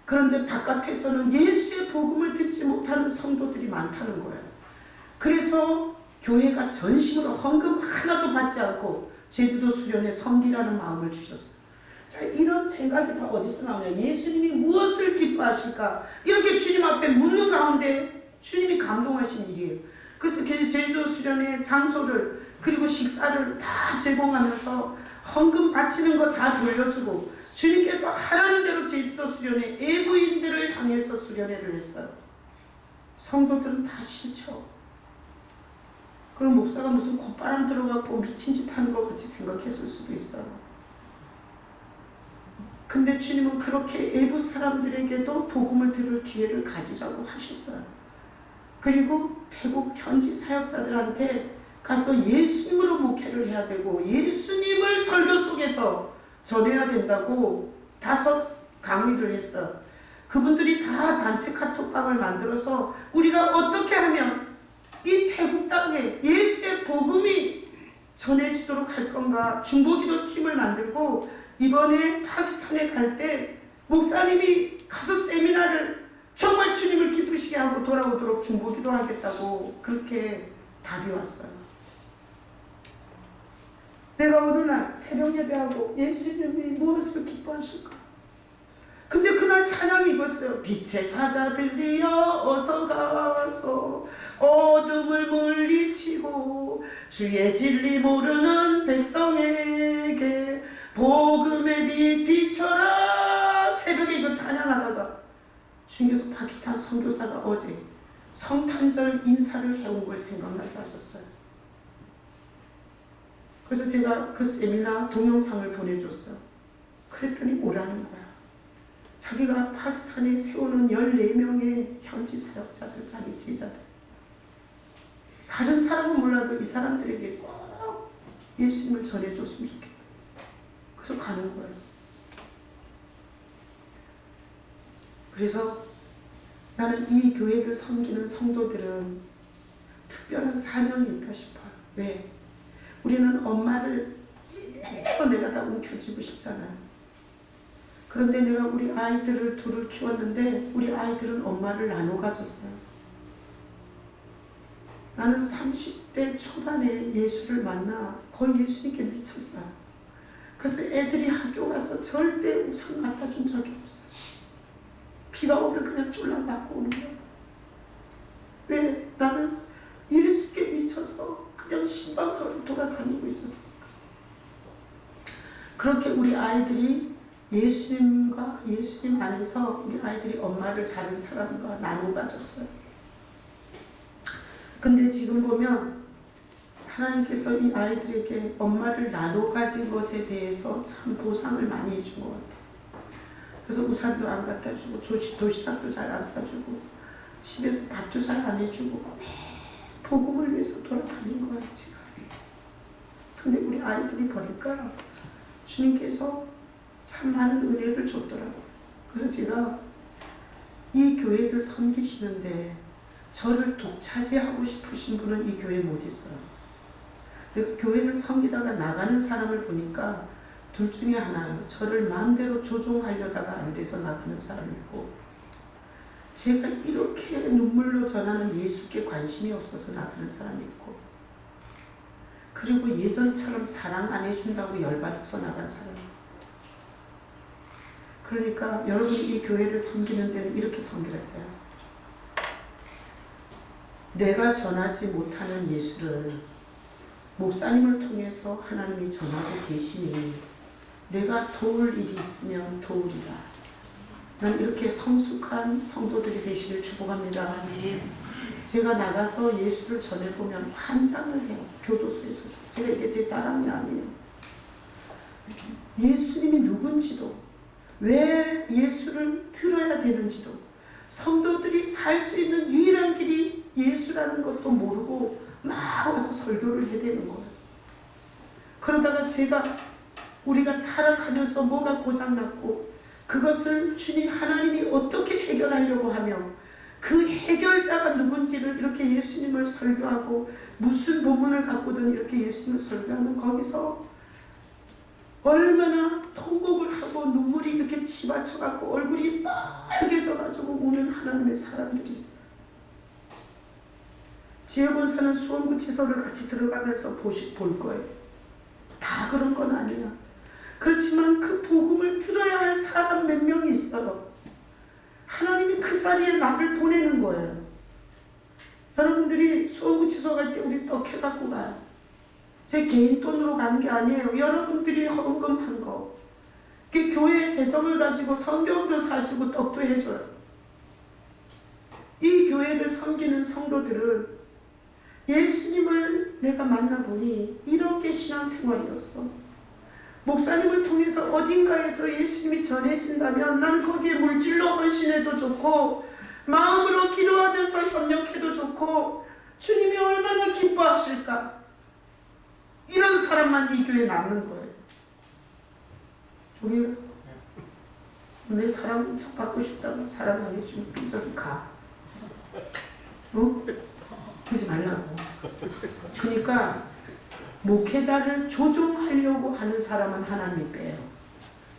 그런데 바깥에서는 예수의 복음을 듣지 못하는 성도들이 많다는 거예요. 그래서 교회가 전심으로 헌금 하나도 받지 않고 제주도 수련회 섬기라는 마음을 주셨어요. 자, 이런 생각이 다 어디서 나오냐. 예수님이 무엇을 기뻐하실까? 이렇게 주님 앞에 묻는 가운데 주님이 감동하신 일이에요. 그래서 제주도 수련회 장소를 그리고 식사를 다 제공하면서 헌금 바치는 거 다 돌려주고 주님께서 하라는 대로 제주도 수련회 애부인들을 향해서 수련회를 했어요. 성도들은 다 싫죠. 그럼 목사가 무슨 콧바람 들어갖고 미친 짓 하는 것 같이 생각했을 수도 있어요. 근데 주님은 그렇게 외부 사람들에게도 복음을 들을 기회를 가지라고 하셨어요. 그리고 태국 현지 사역자들한테 가서 예수님으로 목회를 해야 되고 예수님을 설교 속에서 전해야 된다고 5 강의를 했어요. 그분들이 다 단체 카톡방을 만들어서 우리가 어떻게 하면 이 태국 땅에 예수의 복음이 전해지도록 할 건가 중보기도 팀을 만들고 이번에 파키스탄에 갈 때 목사님이 가서 세미나를 정말 주님을 기쁘시게 하고 돌아오도록 중보기도 하겠다고 그렇게 답이 왔어요. 내가 어느 날 새벽 예배하고 예수님이 무엇을 기뻐하실까? 근데 그날 찬양이 이거였어요. 빛의 사자들이여 어서 가서 어둠을 물리치고 주의 진리 모르는 백성에게 복음의 빛 비춰라. 새벽에 이거 찬양하다가 주님께서 파키스탄 선교사가 어제 성탄절 인사를 해온 걸 생각나게 하셨어요. 그래서 제가 그 세미나 동영상을 보내줬어요. 그랬더니 오라는 거야. 자기가 파키스탄에 세우는 14명의 현지 사역자들, 자기 제자들. 다른 사람은 몰라도 이 사람들에게 꼭 예수님을 전해줬으면 좋겠다. 그래서 가는 거예요. 그래서 나는 이 교회를 섬기는 성도들은 특별한 사명이 있다 싶어요. 왜? 우리는 엄마를 내가 다 움켜쥐고 싶잖아요. 그런데 내가 우리 아이들을 둘을 키웠는데 우리 아이들은 엄마를 나눠 가졌어요. 나는 30대 초반에 예수를 만나 거의 예수님께 미쳤어요. 그래서 애들이 학교 가서 절대 우산 갖다 준 적이 없어요. 비가 오면 그냥 쫄랑 맞고 오는 거예요. 왜? 나는 예수께 미쳐서 그냥 신방으로 돌아다니고 있었으니까. 그렇게 우리 아이들이 예수님과 예수님 안에서 우리 아이들이 엄마를 다른 사람과 나눠 가졌어요. 근데 지금 보면 하나님께서 이 아이들에게 엄마를 나눠 가진 것에 대해서 참 보상을 많이 해준 것 같아요. 그래서 우산도 안 갖다 주고 도시락도 잘 안 싸주고 집에서 밥도 잘 안 해주고 복음을 위해서 돌아다닌 거야 지금. 근데 우리 아이들이 보니까 주님께서 참 많은 은혜를 줬더라고요. 그래서 제가 이 교회를 섬기시는데 저를 독차지하고 싶으신 분은 이 교회에 못 있어요. 내가 교회를 섬기다가 나가는 사람을 보니까 둘 중에 하나예요. 저를 마음대로 조종하려다가 안 돼서 나가는 사람이 있고 제가 이렇게 눈물로 전하는 예수께 관심이 없어서 나가는 사람이 있고 그리고 예전처럼 사랑 안 해준다고 열받아서 나간 사람이 있고 그러니까 여러분이 이 교회를 섬기는 데는 이렇게 섬겨야 돼요. 내가 전하지 못하는 예수를 목사님을 통해서 하나님이 전하고 계시니 내가 도울 일이 있으면 도우리라. 난 이렇게 성숙한 성도들이 되시길 축복합니다. 제가 나가서 예수를 전해보면 환장을 해요. 교도소에서도. 제가 이게 제 자랑이 아니에요. 예수님이 누군지도 왜 예수를 들어야 되는지도 성도들이 살 수 있는 유일한 길이 예수라는 것도 모르고 막 와서 설교를 해야 되는 거예요. 그러다가 우리가 타락하면서 뭐가 고장났고 그것을 주님 하나님이 어떻게 해결하려고 하며 그 해결자가 누군지를 이렇게 예수님을 설교하고 무슨 본문을 갖고든 이렇게 예수님을 설교하면 거기서 얼마나 통곡을 하고 눈물이 이렇게 치받쳐갖고 얼굴이 빨개져가지고 우는 하나님의 사람들이 있어요. 지혜본사는 수원구치소를 같이 들어가면서 볼 거예요. 다 그런 건 아니야. 그렇지만 그 복음을 들어야 할 사람 몇 명이 있어요. 하나님이 그 자리에 나를 보내는 거예요. 여러분들이 수원구치소 갈 때 우리 떡 해갖고 가요. 제 개인 돈으로 가는 게 아니에요. 여러분들이 헌금한 거. 그 교회 재정을 가지고 성경도 사주고 떡도 해줘요. 이 교회를 섬기는 성도들은 예수님을 내가 만나보니 이렇게 신앙생활이었어. 목사님을 통해서 어딘가에서 예수님이 전해진다면 난 거기에 물질로 헌신해도 좋고 마음으로 기도하면서 협력해도 좋고 주님이 얼마나 기뻐하실까. 이런 사람만 이 교회에 남는 거예요. 종일 내 사람 척받고 싶다고 사람 안 해주면 삐져서 가. 어? 그러지 말라고. 그러니까 목회자를 조종하려고 하는 사람은 하나님이 빼요.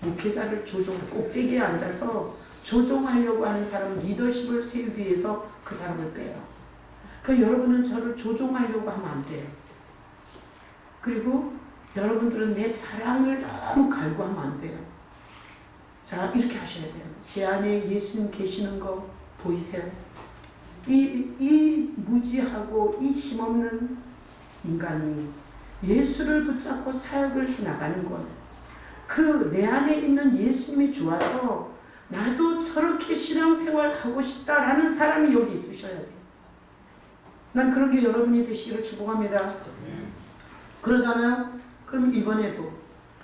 목회자를 꼭대기에 앉아서 조종하려고 하는 사람은 리더십을 세우기 위해서 그 사람을 빼요. 그러니까 여러분은 저를 조종하려고 하면 안 돼요. 그리고 여러분들은 내 사랑을 너무 갈구하면 안 돼요. 자, 이렇게 하셔야 돼요. 제 안에 예수님 계시는 거 보이세요? 이 무지하고 이 힘없는 인간이 예수를 붙잡고 사역을 해나가는 것, 그 내 안에 있는 예수님이 좋아서 나도 저렇게 신앙생활 하고 싶다라는 사람이 여기 있으셔야 돼요. 난 그런 게 여러분이 되시기를 축복합니다. 그러잖아요. 그럼 이번에도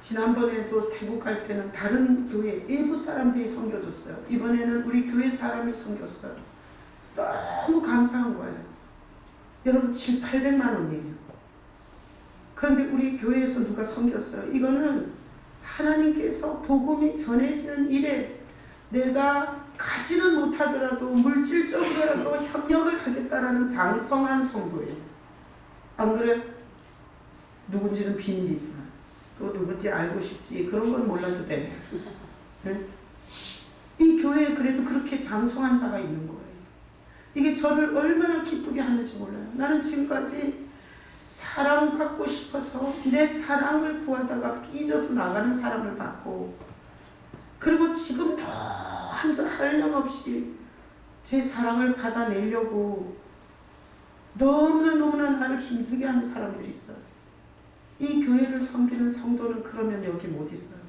지난번에도 태국 갈 때는 다른 교회 일부 사람들이 섬겨줬어요. 이번에는 우리 교회 사람이 섬겼어요. 너무 감사한 거예요. 여러분 700~800만 원이에요. 그런데 우리 교회에서 누가 섬겼어요. 이거는 하나님께서 복음이 전해지는 일에 내가 가지는 못하더라도 물질적으로라도 협력을 하겠다라는 장성한 성도예요. 안 그래요? 누군지는 비밀이지만 또 누군지 알고 싶지 그런 건 몰라도 돼. 네? 이 교회에 그래도 그렇게 장성한 자가 있는 거예요. 이게 저를 얼마나 기쁘게 하는지 몰라요. 나는 지금까지 사랑받고 싶어서 내 사랑을 구하다가 삐져서 나가는 사람을 받고, 그리고 지금 더 한량없이 제 사랑을 받아내려고 너무나 나를 힘들게 하는 사람들이 있어요. 이 교회를 섬기는 성도는 그러면 여기 못 있어요.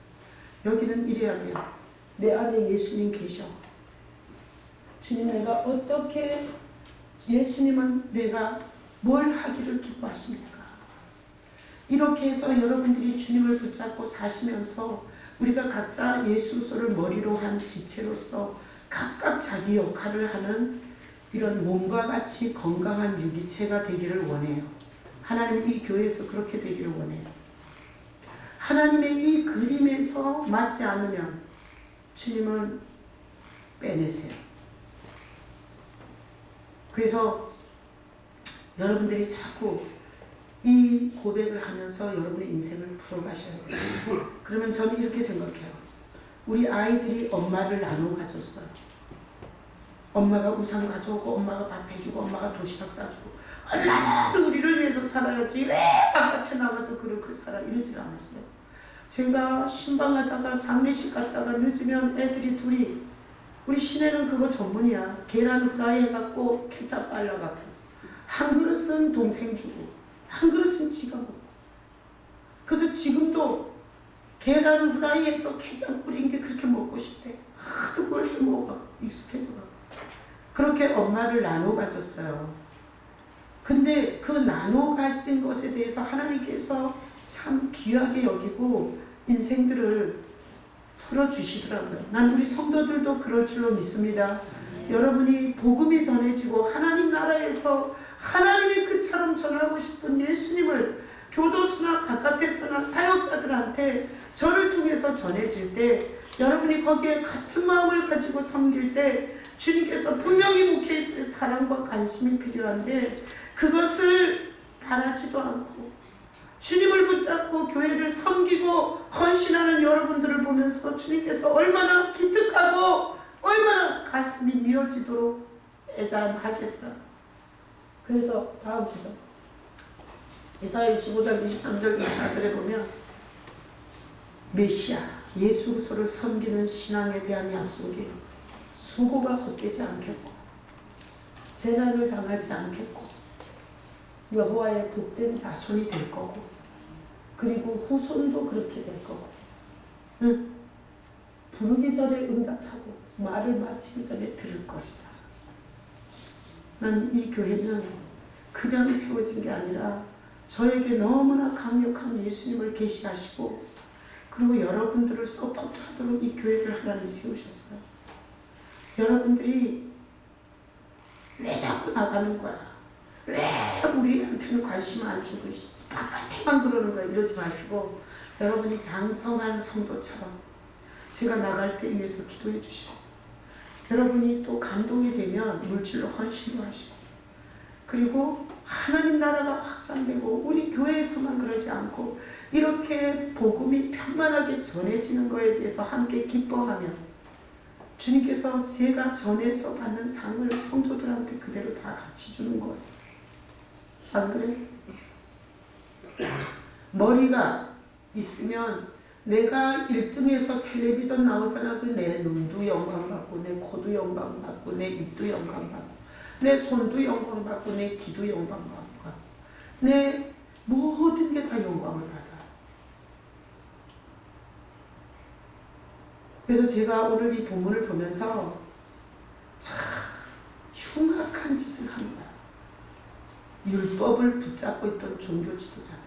여기는 이래야 돼요. 내 안에 예수님 계셔. 주님, 내가 어떻게, 예수님은 내가 뭘 하기를 기뻐하십니까? 이렇게 해서 여러분들이 주님을 붙잡고 사시면서 우리가 각자 예수소를 머리로 한 지체로서 각각 자기 역할을 하는 이런 몸과 같이 건강한 유기체가 되기를 원해요. 하나님 이 교회에서 그렇게 되기를 원해요. 하나님의 이 그림에서 맞지 않으면 주님은 빼내세요. 그래서 여러분들이 자꾸 이 고백을 하면서 여러분의 인생을 풀어가셔야 돼요. 그러면 저는 이렇게 생각해요. 우리 아이들이 엄마를 나눠 가졌어요. 엄마가 우산 가져오고 엄마가 밥 해주고 엄마가 도시락 싸주고 얼마나 우리를 위해서 살아야지 왜 바깥에 나가서 그렇게 살아 이러지 않았어요. 제가 신방하다가 장례식 갔다가 늦으면 애들이 둘이, 우리 시내는 그거 전문이야. 계란 후라이 해갖고 케찹 발라갖고 한 그릇은 동생 주고 한 그릇은 지가 먹고. 그래서 지금도 계란 후라이에서 케찹 뿌린 게 그렇게 먹고 싶대. 하도 그걸 해먹어 익숙해져가. 그렇게 엄마를 나눠 가졌어요. 근데 그 나눠 가진 것에 대해서 하나님께서 참 귀하게 여기고 인생들을 풀어주시더라고요. 난 우리 성도들도 그럴 줄로 믿습니다. 여러분이 복음이 전해지고 하나님 나라에서 하나님의 그처럼 전하고 싶은 예수님을 교도소나 바깥에서나 사역자들한테 저를 통해서 전해질 때, 여러분이 거기에 같은 마음을 가지고 섬길 때 주님께서 분명히 목회의 사랑과 관심이 필요한데 그것을 바라지도 않고 주님을 붙잡고 교회를 섬기고 헌신하는 여러분들을 보면서 주님께서 얼마나 기특하고 얼마나 가슴이 미어지도록 애잔하겠어요. 그래서 다음 기도 이사야 65장 23절 24절에 보면 메시아 예수 그리스도를 섬기는 신앙에 대한 약속이 수고가 헛되지 않겠고 재난을 당하지 않겠고 여호와의 복된 자손이 될 거고, 그리고 후손도 그렇게 될 거고, 부르기 전에 응답하고 말을 마치기 전에 들을 것이다. 난 이 교회는 그냥 세워진 게 아니라 저에게 너무나 강력한 예수님을 계시하시고 그리고 여러분들을 서포트하도록 이 교회를 하나님이 세우셨어요. 여러분들이 왜 자꾸 나가는 거야? 왜 우리한테는 관심 안 주고 바깥에만 그러는 거야? 이러지 마시고 여러분이 장성한 성도처럼 제가 나갈 때 위해서 기도해 주시고 여러분이 또 감동이 되면 물질로 헌신도 하시고 그리고 하나님 나라가 확장되고 우리 교회에서만 그러지 않고 이렇게 복음이 편만하게 전해지는 거에 대해서 함께 기뻐하며 주님께서 제가 전해서 받는 상을 성도들한테 그대로 다 같이 주는 거예요. 안 그래? 머리가 있으면 내가 1등에서 텔레비전 나오잖아. 그 내 눈도 영광받고 내 코도 영광받고 내 입도 영광받고 내 손도 영광받고 내 귀도 영광받고 내 모든 게 다 영광을 받아. 그래서 제가 오늘 이 본문을 보면서 참 흉악한 짓을 한 거야. 율법을 붙잡고 있던 종교 지도자들.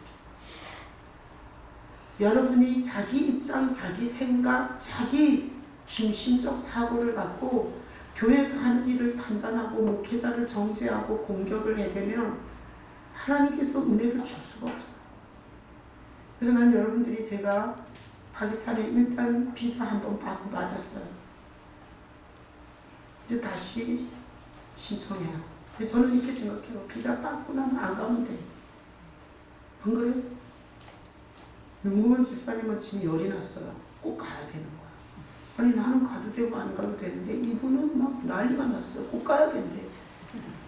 여러분이 자기 입장, 자기 생각, 자기 중심적 사고를 갖고 교회가 하는 일을 판단하고 목회자를 정죄하고 공격을 해대면 하나님께서 은혜를 줄 수가 없어요. 그래서 난 여러분들이 제가 파키스탄에 일단 비자 한번 받았어요. 이제 다시 신청해요. 저는 이렇게 생각해요. 비자 받고 나면 안 가면 돼. 안 그래? 윤구원 집사님은 지금 열이 났어요. 꼭 가야 되는 거야. 아니 나는 가도 되고 안 가도 되는데 이분은 막 난리가 났어요. 꼭 가야겠는데.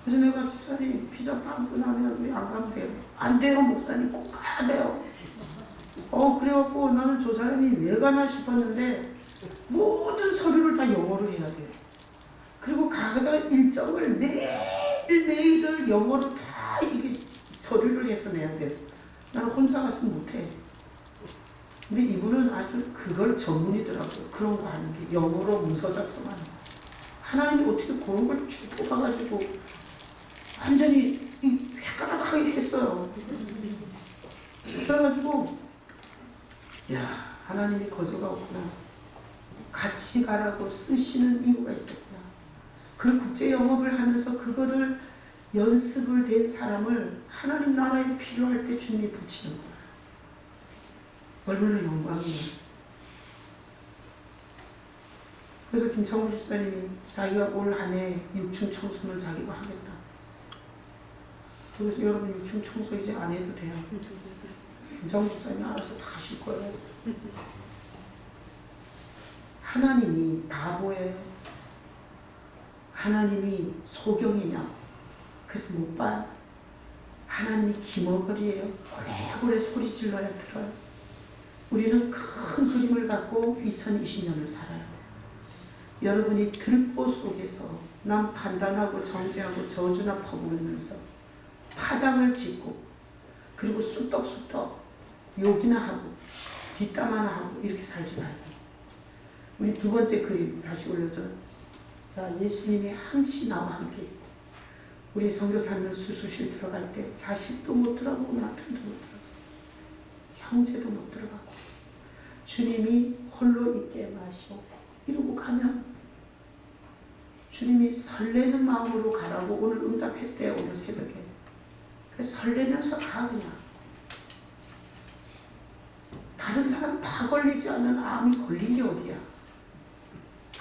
그래서 내가 집사님 비자 받고 나면 왜 안 가면 돼요? 안 돼요 목사님 꼭 가야 돼요. 그래갖고 나는 저 사람이 왜 가나 싶었는데 모든 서류를 다 영어로 해야 돼요. 그리고 가자 일정을 매일을 영어로 다 이게 서류를 해서 내야 돼요. 나는 혼자 갔으면 못해. 근데 이분은 아주 그걸 전문이더라고요. 그런 거 하는 게 영어로 문서 작성하는 거. 하나님이 어떻게 그런 걸 쭉 뽑아가지고 완전히 획가닥하게 했어요. 그래가지고 야 하나님이 거저가 없구나. 같이 가라고 쓰시는 이유가 있었구나. 그 국제 영업을 하면서 그거를 연습을 된 사람을 하나님 나라에 필요할 때 주님이 붙이는 거야. 얼마나 영광이에요. 그래서 김창호 집사님이 자기가 올 한 해 6층 청소를 자기가 하겠다. 그래서 여러분 6층 청소 이제 안 해도 돼요. 김창호 집사님이 알아서 다 하실 거예요. 하나님이 바보예요. 하나님이 소경이냐? 그래서 못 봐요. 하나님이 기머거리예요. 오래오래 소리 질러야 들어요. 우리는 큰 그림을 갖고 2020년을 살아야 돼요. 여러분이 들보 속에서 남 판단하고 정죄하고 저주나 퍼부으면서 파당을 짓고 그리고 쑥떡쑥떡 욕이나 하고 뒷담 하나 하고 이렇게 살지 말고 우리 두 번째 그림 다시 올려줘요. 자, 예수님이 항시 나와 함께 있고 우리 선교사님 수술실 들어갈 때 자식도 못 들어가고 남편도 못 들어가고 형제도 못 들어가고 주님이 홀로 있게 마시고 이러고 가면 주님이 설레는 마음으로 가라고 오늘 응답했대요. 오늘 새벽에. 그래서 설레면서 가 그냥. 다른 사람 다 걸리지 않은 암이 걸린 게 어디야.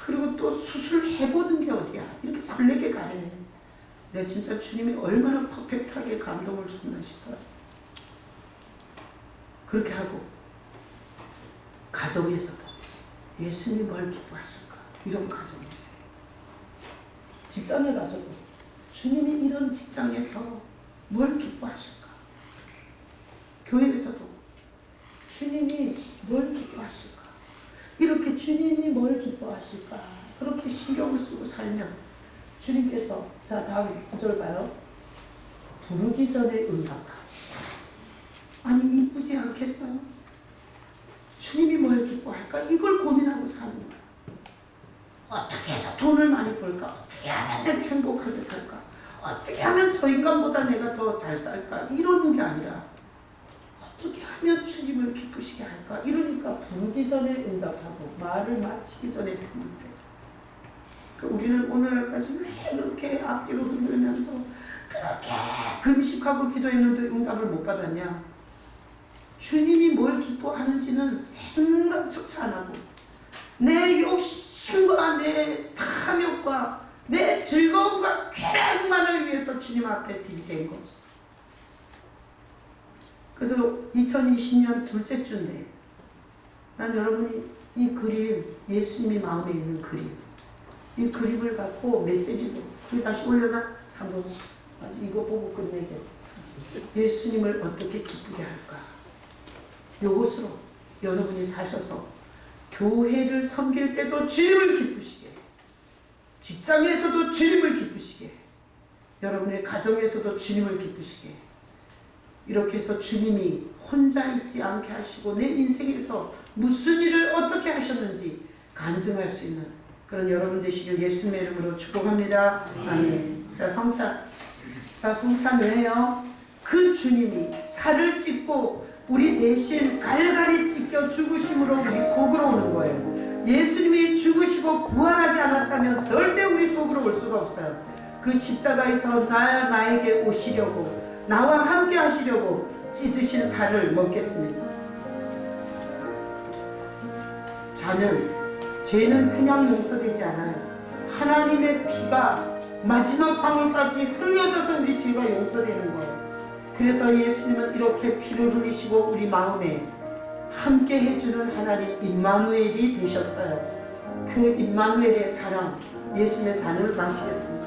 그리고 또 수술해보는 게 어디야. 이렇게 설레게 가래. 내가 진짜 주님이 얼마나 퍼펙트하게 감동을 줬나 싶어요. 그렇게 하고 가정에서도 예수님이 뭘 기뻐하실까. 이런 가정에서. 직장에 가서도 주님이 이런 직장에서 뭘 기뻐하실까. 교회에서도 주님이 뭘 기뻐하실까. 이렇게 주님이 뭘 기뻐하실까. 그렇게 신경을 쓰고 살면 주님께서 자 다음 9절 봐요. 부르기 전에 응답하. 아니 이쁘지 않겠어요? 주님이 뭘 기뻐할까? 이걸 고민하고 사는 거야. 어떻게 해서 돈을 많이 벌까? 어떻게 하면 행복하게 살까? 어떻게 하면 저 인간보다 내가 더 잘 살까? 이러는 게 아니라 어떻게 하면 주님을 기쁘시게 할까? 이러니까 부르기 전에 응답하고 말을 마치기 전에 듣는데 우리는 오늘까지 왜 그렇게 앞뒤로 흔들면서 그렇게 금식하고 기도했는데 응답을 못 받았냐? 주님이 뭘 기뻐하는지는 생각조차 안 하고 내 욕심과 내 탐욕과 내 즐거움과 쾌락만을 위해서 주님 앞에 들이댄 거지. 그래서 2020년 둘째 주인데 난 여러분이 이 그림, 예수님이 마음에 있는 그림, 이 그림을 갖고 메시지도 다시 올려놔. 한번 이거 보고 끝내게. 예수님을 어떻게 기쁘게 할까? 요것으로 여러분이 사셔서 교회를 섬길 때도 주님을 기쁘시게, 직장에서도 주님을 기쁘시게, 여러분의 가정에서도 주님을 기쁘시게, 이렇게 해서 주님이 혼자 있지 않게 하시고 내 인생에서 무슨 일을 어떻게 하셨는지 간증할 수 있는 그런 여러분 되시길 예수님의 이름으로 축복합니다. 아멘. 자, 성찬. 자, 성찬 왜요? 그 주님이 살을 찢고 우리 대신 갈갈이 찢겨 죽으심으로 우리 속으로 오는 거예요. 예수님이 죽으시고 부활하지 않았다면 절대 우리 속으로 올 수가 없어요. 그 십자가에서 나에게 오시려고, 나와 함께 하시려고 찢으신 살을 먹겠습니다. 죄는 그냥 용서되지 않아요. 하나님의 피가 마지막 방울까지 흘려져서 우리 죄가 용서되는 거예요. 그래서 예수님은 이렇게 피를 흘리시고 우리 마음에 함께 해주는 하나님 임마누엘이 되셨어요. 그 임마누엘의 사랑, 예수님의 잔을 마시겠습니다.